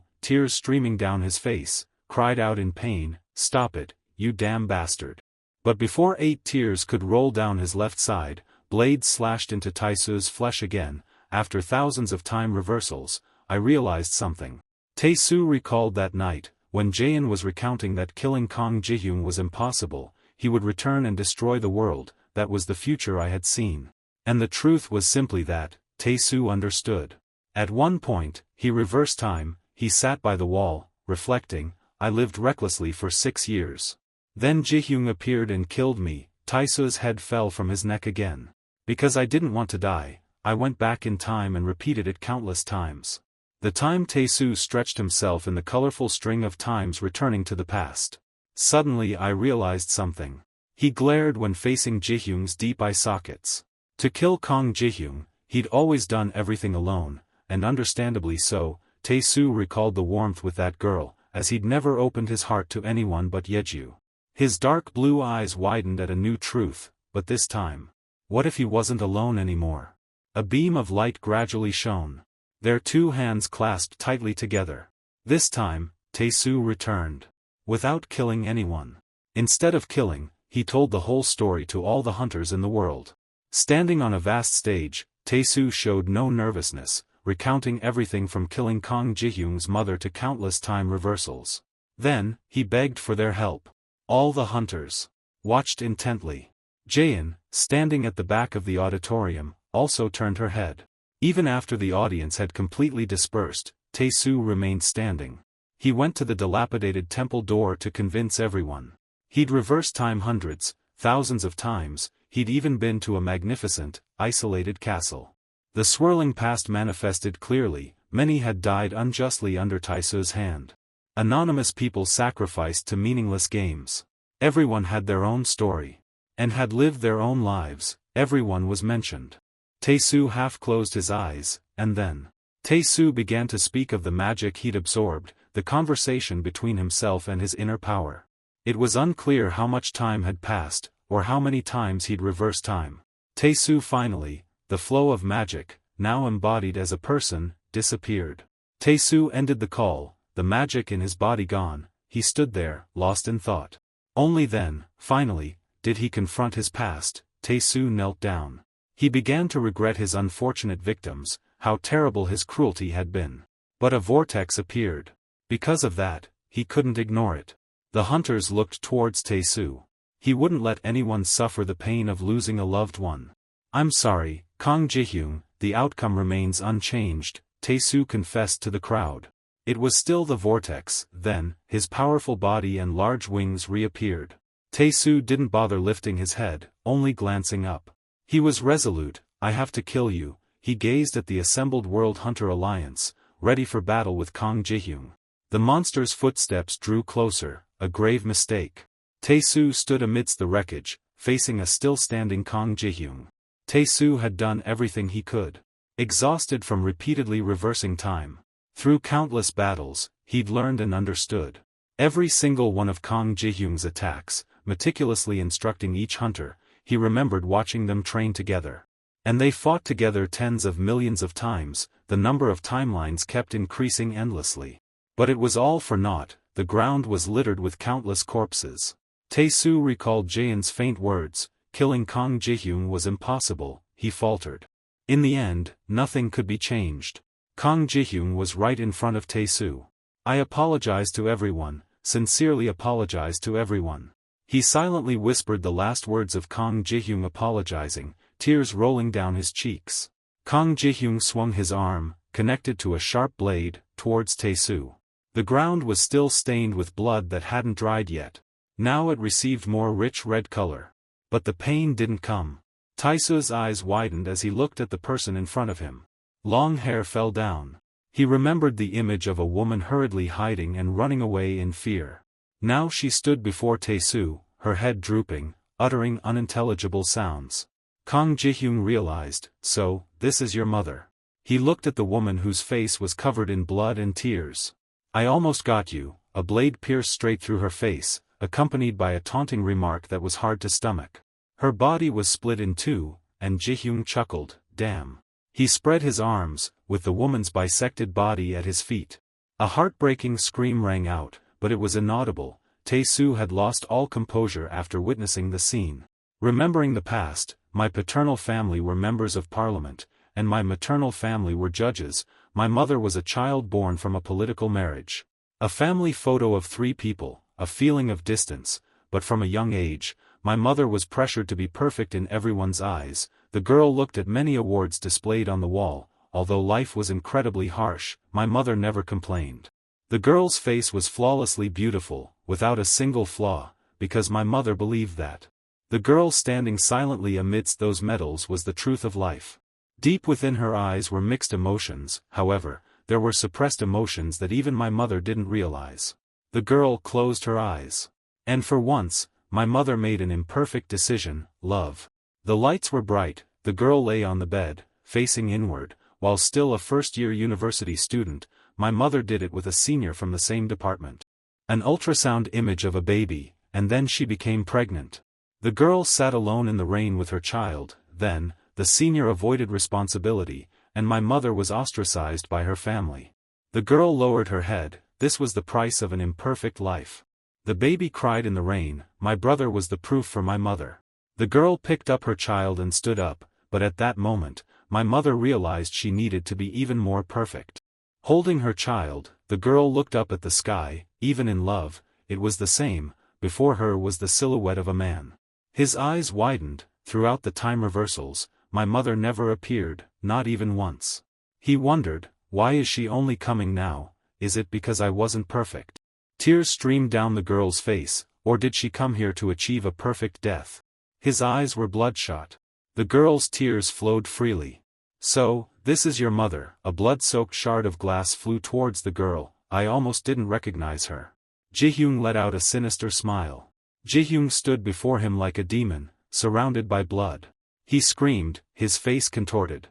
tears streaming down his face, cried out in pain, "Stop it, you damn bastard." But before 8 tears could roll down his left side, blades slashed into Tae-soo's flesh again. After thousands of time reversals, I realized something. Tae-soo recalled that night, when Jaein was recounting that killing Kang Ji-hyun was impossible, he would return and destroy the world. That was the future I had seen. And the truth was simply that, Tae-soo understood. At one point, he reversed time. He sat by the wall, reflecting, I lived recklessly for 6 years. Then Ji-hyun appeared and killed me. Tae-soo's head fell from his neck again. Because I didn't want to die, I went back in time and repeated it countless times. The time Tae-soo stretched himself in the colorful string of times returning to the past. Suddenly I realized something. He glared when facing Ji-hyun's deep eye sockets. To kill Kang Ji-hyun, he'd always done everything alone, and understandably so. Tae-soo recalled the warmth with that girl, as he'd never opened his heart to anyone but Yeju. His dark blue eyes widened at a new truth, but this time. What if he wasn't alone anymore? A beam of light gradually shone. Their two hands clasped tightly together. This time, Tae-soo returned. Without killing anyone. Instead of killing, he told the whole story to all the hunters in the world. Standing on a vast stage, Tae-soo showed no nervousness, recounting everything from killing Kang Ji-hyun's mother to countless time reversals. Then, he begged for their help. All the hunters watched intently. Jaein, standing at the back of the auditorium, also turned her head. Even after the audience had completely dispersed, Tae-soo remained standing. He went to the dilapidated temple door to convince everyone. He'd reversed time hundreds, thousands of times. He'd even been to a magnificent, isolated castle. The swirling past manifested clearly. Many had died unjustly under Tae-soo's hand. Anonymous people sacrificed to meaningless games. Everyone had their own story. And had lived their own lives. Everyone was mentioned. Tae-soo half closed his eyes, and then Tae-soo began to speak of the magic he'd absorbed, the conversation between himself and his inner power. It was unclear how much time had passed, or how many times he'd reversed time. Tae-soo finally, the flow of magic, now embodied as a person, disappeared. Tae-soo ended the call, the magic in his body gone. He stood there, lost in thought. Only then, finally, did he confront his past. Tae-soo knelt down. He began to regret his unfortunate victims, how terrible his cruelty had been. But a vortex appeared. Because of that, he couldn't ignore it. The hunters looked towards Tae-soo. He wouldn't let anyone suffer the pain of losing a loved one. I'm sorry, Kang Ji-hyun, the outcome remains unchanged, Tae-soo confessed to the crowd. It was still the vortex. Then, his powerful body and large wings reappeared. Tae-soo didn't bother lifting his head, only glancing up. He was resolute. I have to kill you. He gazed at the assembled World Hunter Alliance, ready for battle with Kang Ji-hyun. The monster's footsteps drew closer, a grave mistake. Tae-soo stood amidst the wreckage, facing a still-standing Kang Ji-hyun. Tae-soo had done everything he could. Exhausted from repeatedly reversing time. Through countless battles, he'd learned and understood every single one of Kang Ji-hyun's attacks, meticulously instructing each hunter. He remembered watching them train together. And they fought together tens of millions of times. The number of timelines kept increasing endlessly. But it was all for naught. The ground was littered with countless corpses. Tae-soo recalled Jaehyun's faint words. Killing Kang Ji-hyun was impossible, he faltered. In the end, nothing could be changed. Kang Ji-hyun was right in front of Tae-soo. I apologize to everyone, sincerely apologize to everyone. He silently whispered the last words of Kang Ji-hyun apologizing, tears rolling down his cheeks. Kang Ji-hyun swung his arm, connected to a sharp blade, towards Tae-soo. The ground was still stained with blood that hadn't dried yet. Now it received more rich red color. But the pain didn't come. Tae-soo's eyes widened as he looked at the person in front of him. Long hair fell down. He remembered the image of a woman hurriedly hiding and running away in fear. Now she stood before Tae-soo, her head drooping, uttering unintelligible sounds. Kang Ji-hyun realized, so, this is your mother. He looked at the woman whose face was covered in blood and tears. I almost got you. A blade pierced straight through her face, accompanied by a taunting remark that was hard to stomach. Her body was split in two, and Ji-hyun chuckled, damn. He spread his arms, with the woman's bisected body at his feet. A heartbreaking scream rang out, but it was inaudible. Tae-soo had lost all composure after witnessing the scene. Remembering the past, my paternal family were members of parliament, and my maternal family were judges. My mother was a child born from a political marriage. A family photo of 3 people, a feeling of distance, but from a young age, my mother was pressured to be perfect in everyone's eyes. The girl looked at many awards displayed on the wall. Although life was incredibly harsh, my mother never complained. The girl's face was flawlessly beautiful, without a single flaw, because my mother believed that. The girl standing silently amidst those medals was the truth of life. Deep within her eyes were mixed emotions. However, there were suppressed emotions that even my mother didn't realize. The girl closed her eyes. And for once, my mother made an imperfect decision, love. The lights were bright. The girl lay on the bed, facing inward. While still a first-year university student, my mother did it with a senior from the same department. An ultrasound image of a baby, and then she became pregnant. The girl sat alone in the rain with her child. Then, the senior avoided responsibility, and my mother was ostracized by her family. The girl lowered her head. This was the price of an imperfect life. The baby cried in the rain. My brother was the proof for my mother. The girl picked up her child and stood up, but at that moment, my mother realized she needed to be even more perfect. Holding her child, the girl looked up at the sky. Even in love, it was the same. Before her was the silhouette of a man. His eyes widened. Throughout the time reversals, my mother never appeared, not even once. He wondered, why is she only coming now? Is it because I wasn't perfect? Tears streamed down the girl's face, or did she come here to achieve a perfect death? His eyes were bloodshot. The girl's tears flowed freely. So, this is your mother. A blood-soaked shard of glass flew towards the girl. I almost didn't recognize her. Ji-hyun let out a sinister smile. Ji-hyun stood before him like a demon, surrounded by blood. He screamed, his face contorted.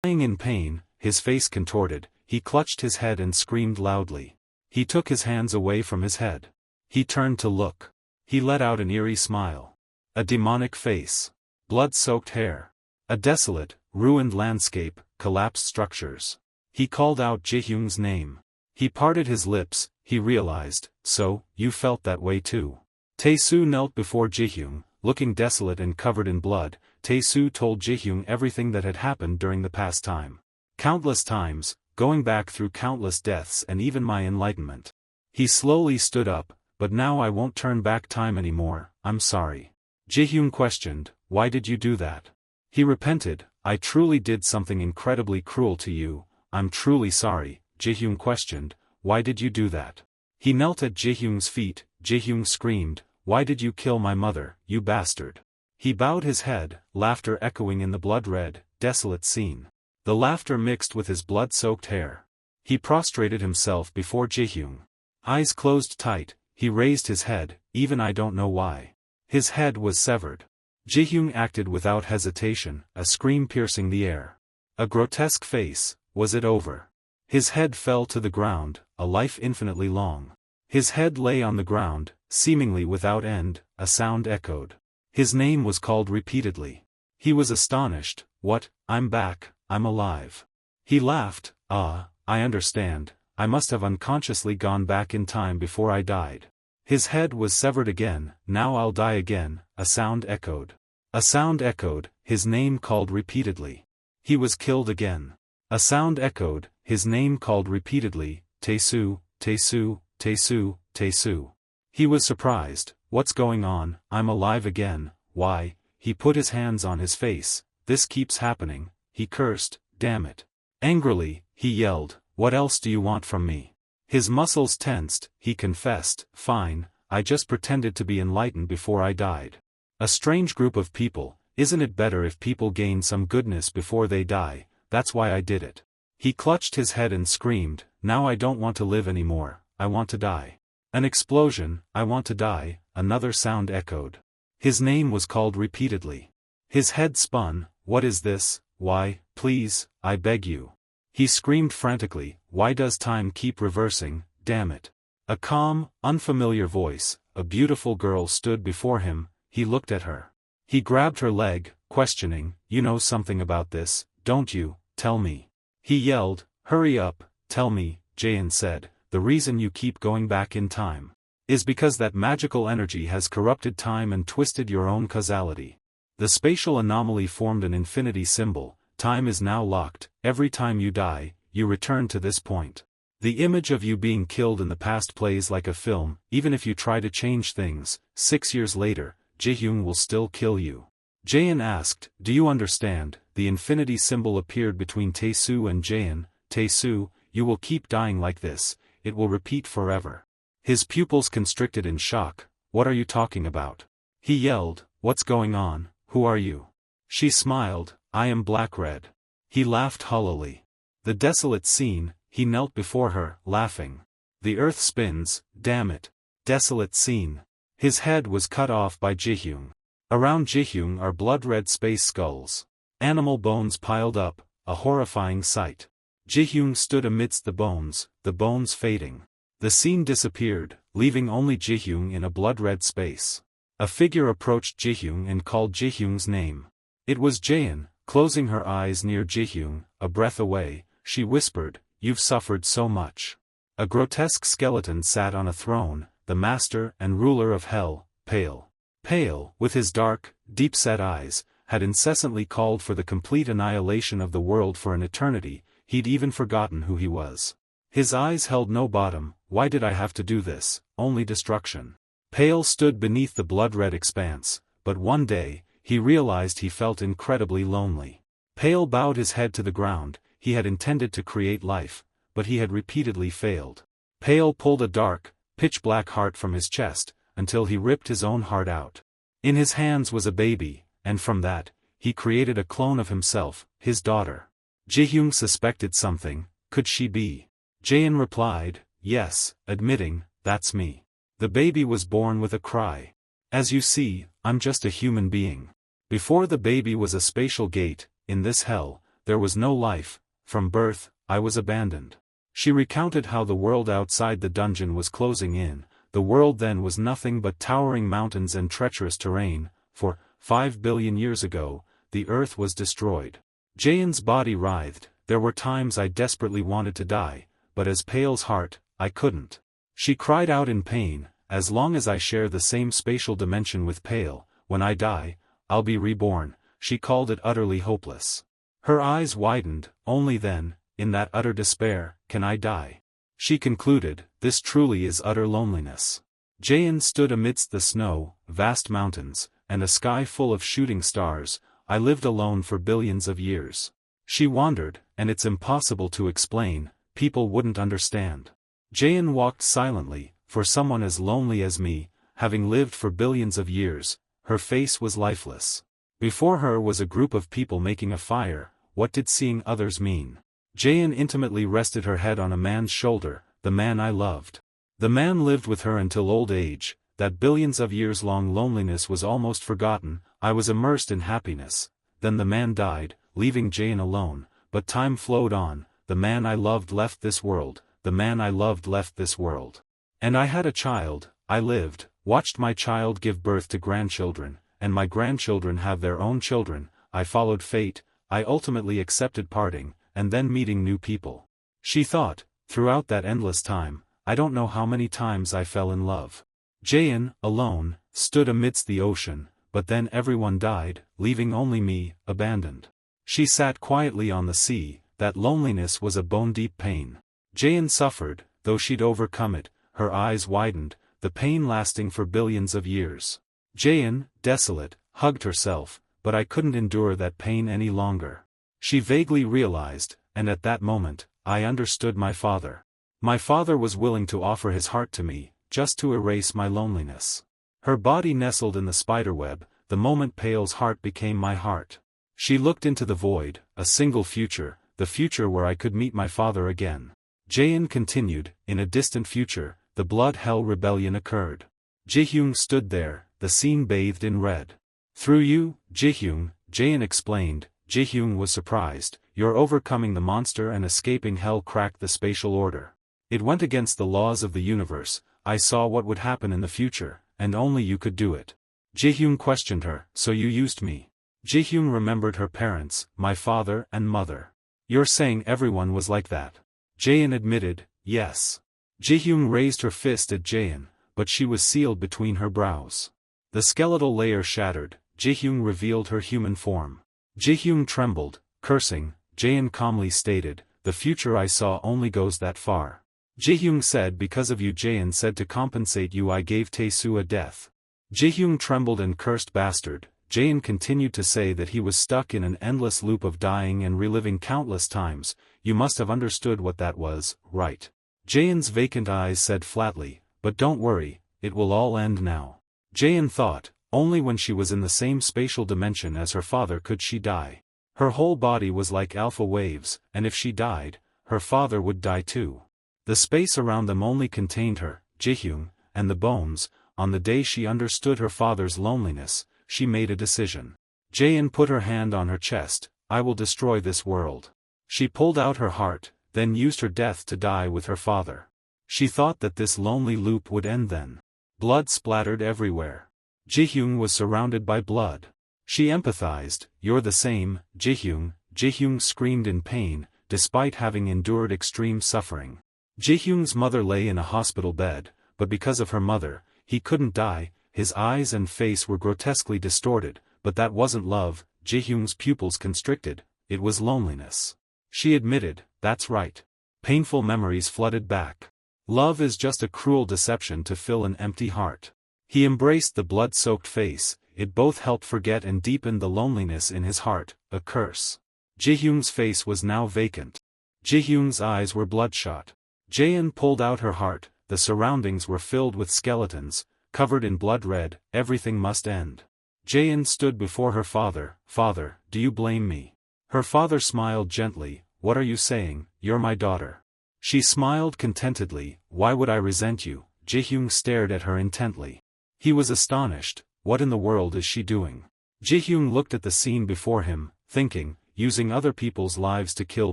Crying in pain, his face contorted, he clutched his head and screamed loudly. He took his hands away from his head. He turned to look. He let out an eerie smile. A demonic face. Blood-soaked hair. A desolate, ruined landscape, collapsed structures. He called out Ji-hyung's name. He parted his lips, he realized, so, you felt that way too. Tae-soo knelt before Ji-hyung, looking desolate and covered in blood. Tae-soo told Ji-hyung everything that had happened during the past time. Countless times, going back through countless deaths and even my enlightenment. He slowly stood up, but now I won't turn back time anymore, I'm sorry. Ji-hyung questioned, why did you do that? He repented, I truly did something incredibly cruel to you, I'm truly sorry. Ji-hyung questioned, why did you do that? He knelt at Ji-hyung's feet. Ji-hyung screamed, why did you kill my mother, you bastard? He bowed his head, laughter echoing in the blood-red, desolate scene. The laughter mixed with his blood-soaked hair. He prostrated himself before Ji-hyung. Eyes closed tight, he raised his head, even I don't know why. His head was severed. Ji-hyung acted without hesitation, a scream piercing the air. A grotesque face, was it over? His head fell to the ground, a life infinitely long. His head lay on the ground, seemingly without end, a sound echoed. His name was called repeatedly. He was astonished, what, I'm back, I'm alive. He laughed, I understand, I must have unconsciously gone back in time before I died. His head was severed again, now I'll die again, a sound echoed. A sound echoed, his name called repeatedly. He was killed again. A sound echoed, his name called repeatedly, Tae-soo, Tae-soo, Tae-soo, Tae-soo. He was surprised, what's going on, I'm alive again, why? He put his hands on his face, this keeps happening, he cursed, damn it. Angrily, he yelled, what else do you want from me? His muscles tensed, he confessed, fine, I just pretended to be enlightened before I died. A strange group of people, isn't it better if people gain some goodness before they die, that's why I did it. He clutched his head and screamed, now I don't want to live anymore, I want to die. An explosion, I want to die, another sound echoed. His name was called repeatedly. His head spun, what is this, why, please, I beg you. He screamed frantically, why does time keep reversing, damn it. A calm, unfamiliar voice, a beautiful girl stood before him, he looked at her. He grabbed her leg, questioning, you know something about this, don't you, tell me. He yelled, hurry up, tell me, Jaein said, the reason you keep going back in time is because that magical energy has corrupted time and twisted your own causality. The spatial anomaly formed an infinity symbol, time is now locked, every time you die, you return to this point. The image of you being killed in the past plays like a film, even if you try to change things, 6 years later, Ji-hyung will still kill you. Jaein asked, do you understand? The infinity symbol appeared between Tae-soo and Jaein, Tae-soo, you will keep dying like this, it will repeat forever. His pupils constricted in shock, what are you talking about? He yelled, what's going on, who are you? She smiled, I am Black-Red. He laughed hollowly. The desolate scene, he knelt before her, laughing. The earth spins, damn it. Desolate scene. His head was cut off by Ji-hyung. Around Ji-hyung are blood-red space skulls. Animal bones piled up, a horrifying sight. Ji-hyung stood amidst the bones fading. The scene disappeared, leaving only Ji-hyung in a blood-red space. A figure approached Ji-hyung and called Ji-hyung's name. It was Jaein. Closing her eyes near Ji-hyung, a breath away, she whispered, you've suffered so much. A grotesque skeleton sat on a throne, the master and ruler of hell, Pale, with his dark, deep-set eyes, had incessantly called for the complete annihilation of the world for an eternity, he'd even forgotten who he was. His eyes held no bottom, why did I have to do this, only destruction. Pale stood beneath the blood-red expanse, but one day, he realized he felt incredibly lonely. Pale bowed his head to the ground, he had intended to create life, but he had repeatedly failed. Pale pulled a dark, pitch-black heart from his chest, until he ripped his own heart out. In his hands was a baby, and from that, he created a clone of himself, his daughter. Ji-hyung suspected something, could she be? Jaein replied, yes, admitting, that's me. The baby was born with a cry. As you see, I'm just a human being. Before the baby was a spatial gate, in this hell, there was no life, from birth, I was abandoned. She recounted how the world outside the dungeon was closing in. The world then was nothing but towering mountains and treacherous terrain, for, 5 billion years ago, the earth was destroyed. Jaehyun's body writhed. There were times I desperately wanted to die, but as Pale's heart, I couldn't. She cried out in pain, as long as I share the same spatial dimension with Pale, when I die, I'll be reborn. She called it utterly hopeless. Her eyes widened, only then, in that utter despair, can I die. She concluded, this truly is utter loneliness. Jaehyun stood amidst the snow, vast mountains, and a sky full of shooting stars. I lived alone for billions of years. She wandered, and it's impossible to explain, people wouldn't understand. Jaehyun walked silently, for someone as lonely as me, having lived for billions of years, her face was lifeless. Before her was a group of people making a fire. What did seeing others mean? Jaehyun intimately rested her head on a man's shoulder, the man I loved. The man lived with her until old age. That billions of years-long loneliness was almost forgotten. I was immersed in happiness. Then the man died, leaving Jaehyun alone, but time flowed on. The man I loved left this world, the man I loved left this world. And I had a child. I lived, watched my child give birth to grandchildren, and my grandchildren have their own children. I followed fate. I ultimately accepted parting, and then meeting new people. She thought, throughout that endless time, I don't know how many times I fell in love. Jaehyun, alone, stood amidst the ocean, but then everyone died, leaving only me, abandoned. She sat quietly on the sea. That loneliness was a bone-deep pain. Jaehyun suffered, though she'd overcome it. Her eyes widened, the pain lasting for billions of years. Jaehyun, desolate, hugged herself, but I couldn't endure that pain any longer. She vaguely realized, and at that moment, I understood my father. My father was willing to offer his heart to me, just to erase my loneliness. Her body nestled in the spiderweb. The moment Pale's heart became my heart. She looked into the void, a single future, the future where I could meet my father again. Jaehyun continued, in a distant future, the Blood Hell Rebellion occurred. Jihyung stood there, the scene bathed in red. Through you, Jihyung, Jaehyun explained. Jihyung was surprised. Your overcoming the monster and escaping hell cracked the spatial order. It went against the laws of the universe. I saw what would happen in the future, and only you could do it. Jihyung questioned her, so you used me. Jihyung remembered her parents, my father and mother. You're saying everyone was like that? Jaehyun admitted, yes. Jihyung raised her fist at Jaehyun, but she was sealed between her brows. The skeletal layer shattered. Jihyung revealed her human form. Jihyung trembled, cursing. Jaehyun calmly stated, the future I saw only goes that far. Jihyung said, because of you. Jaehyun said, to compensate you I gave Tae-soo a death. Jihyung trembled and cursed, bastard. Jaehyun continued to say that he was stuck in an endless loop of dying and reliving countless times. You must have understood what that was, right? Jaehyun's vacant eyes said flatly, but don't worry, it will all end now. Jaehyun thought, only when she was in the same spatial dimension as her father could she die. Her whole body was like alpha waves, and if she died, her father would die too. The space around them only contained her, Jihyung, and the bones. On the day she understood her father's loneliness, she made a decision. Jaehyun put her hand on her chest. I will destroy this world. She pulled out her heart, then used her death to die with her father. She thought that this lonely loop would end then. Blood splattered everywhere. Jihyung was surrounded by blood. She empathized. You're the same, Jihyung. Jihyung screamed in pain, despite having endured extreme suffering. Jihyung's mother lay in a hospital bed, but because of her mother, he couldn't die. His eyes and face were grotesquely distorted, but that wasn't love. Jihyung's pupils constricted. It was loneliness. She admitted, that's right. Painful memories flooded back. Love is just a cruel deception to fill an empty heart. He embraced the blood-soaked face. It both helped forget and deepened the loneliness in his heart, a curse. Jihyung's face was now vacant. Jihyung's eyes were bloodshot. Jaehyun pulled out her heart. The surroundings were filled with skeletons, covered in blood red. Everything must end. Jaehyun stood before her father. Father, do you blame me? Her father smiled gently. What are you saying? You're my daughter. She smiled contentedly. Why would I resent you? Jihyung stared at her intently. He was astonished. What in the world is she doing? Jihyung looked at the scene before him, thinking, using other people's lives to kill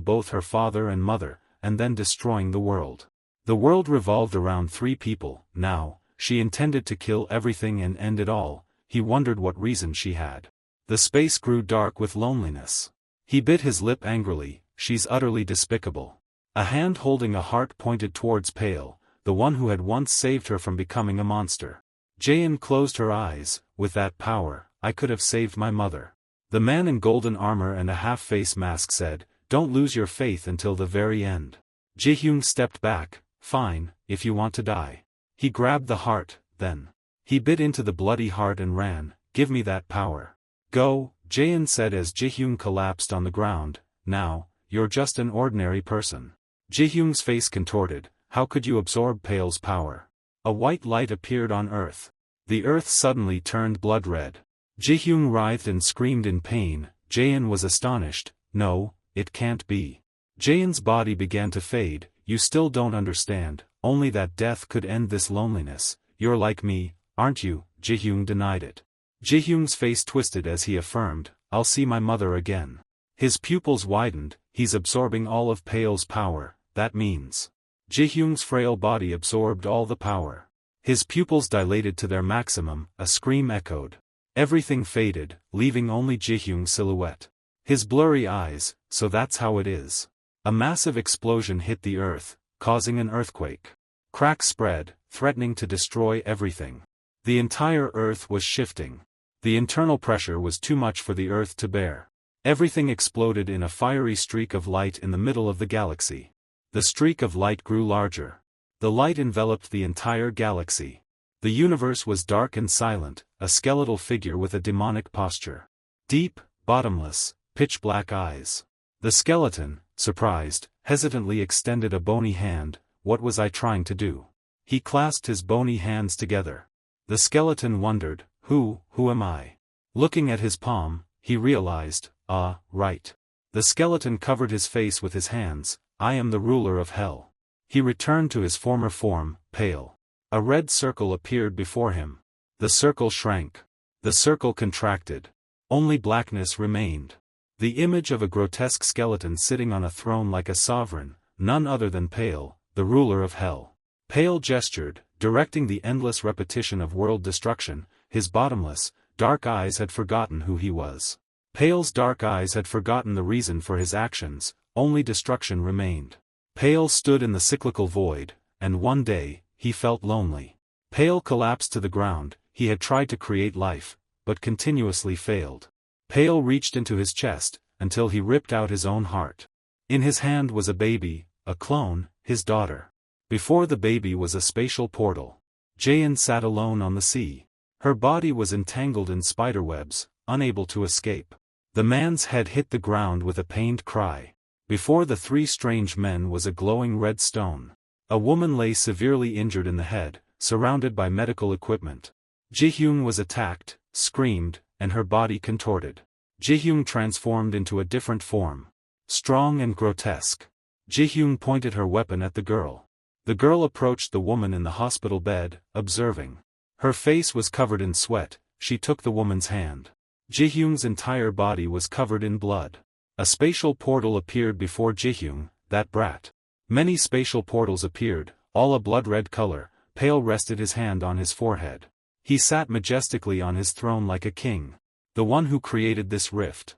both her father and mother, and then destroying the world. The world revolved around 3 people. Now, she intended to kill everything and end it all. He wondered what reason she had. The space grew dark with loneliness. He bit his lip angrily. She's utterly despicable. A hand holding a heart pointed towards Pale, the one who had once saved her from becoming a monster. Jaein closed her eyes. With that power, I could have saved my mother. The man in golden armor and a half-face mask said, "Don't lose your faith until the very end." Ji-hyun stepped back. "Fine, if you want to die." He grabbed the heart, then. He bit into the bloody heart and ran. "Give me that power." "Go," Jaein said as Ji-hyun collapsed on the ground. "Now, you're just an ordinary person." Ji-hyun's face contorted. "How could you absorb Pale's power?" A white light appeared on Earth. The Earth suddenly turned blood red. Ji-hyun writhed and screamed in pain. Jaein was astonished. "No, it can't be." Jaein's body began to fade. "You still don't understand, only that death could end this loneliness. You're like me, aren't you?" Ji-hyun denied it. Ji-hyun's face twisted as he affirmed, "I'll see my mother again." His pupils widened. "He's absorbing all of Pale's power, that means." Ji-hyun's frail body absorbed all the power. His pupils dilated to their maximum. A scream echoed. Everything faded, leaving only Ji-hyun's silhouette. His blurry eyes. "So that's how it is." A massive explosion hit the Earth, causing an earthquake. Cracks spread, threatening to destroy everything. The entire Earth was shifting. The internal pressure was too much for the Earth to bear. Everything exploded in a fiery streak of light in the middle of the galaxy. The streak of light grew larger. The light enveloped the entire galaxy. The universe was dark and silent, a skeletal figure with a demonic posture. Deep, bottomless, pitch-black eyes. The skeleton, surprised, hesitantly extended a bony hand. "What was I trying to do?" He clasped his bony hands together. The skeleton wondered, Who am I?" Looking at his palm, he realized, right. The skeleton covered his face with his hands. "I am the ruler of hell." He returned to his former form, Pale. A red circle appeared before him. The circle shrank. The circle contracted. Only blackness remained. The image of a grotesque skeleton sitting on a throne like a sovereign, none other than Pale, the ruler of hell. Pale gestured, directing the endless repetition of world destruction. His bottomless, dark eyes had forgotten who he was. Pale's dark eyes had forgotten the reason for his actions. Only destruction remained. Pale stood in the cyclical void, and one day, he felt lonely. Pale collapsed to the ground. He had tried to create life, but continuously failed. Pale reached into his chest, until he ripped out his own heart. In his hand was a baby, a clone, his daughter. Before the baby was a spatial portal. Jaein sat alone on the sea. Her body was entangled in spiderwebs, unable to escape. The man's head hit the ground with a pained cry. Before the 3 strange men was a glowing red stone. A woman lay severely injured in the head, surrounded by medical equipment. Ji-hyun was attacked, screamed, and her body contorted. Ji-hyun transformed into a different form. Strong and grotesque. Ji-hyun pointed her weapon at the girl. The girl approached the woman in the hospital bed, observing. Her face was covered in sweat. She took the woman's hand. Ji-hyun's entire body was covered in blood. A spatial portal appeared before Ji-hyun, that brat. Many spatial portals appeared, all a blood-red color. Pale rested his hand on his forehead. He sat majestically on his throne like a king. The one who created this rift.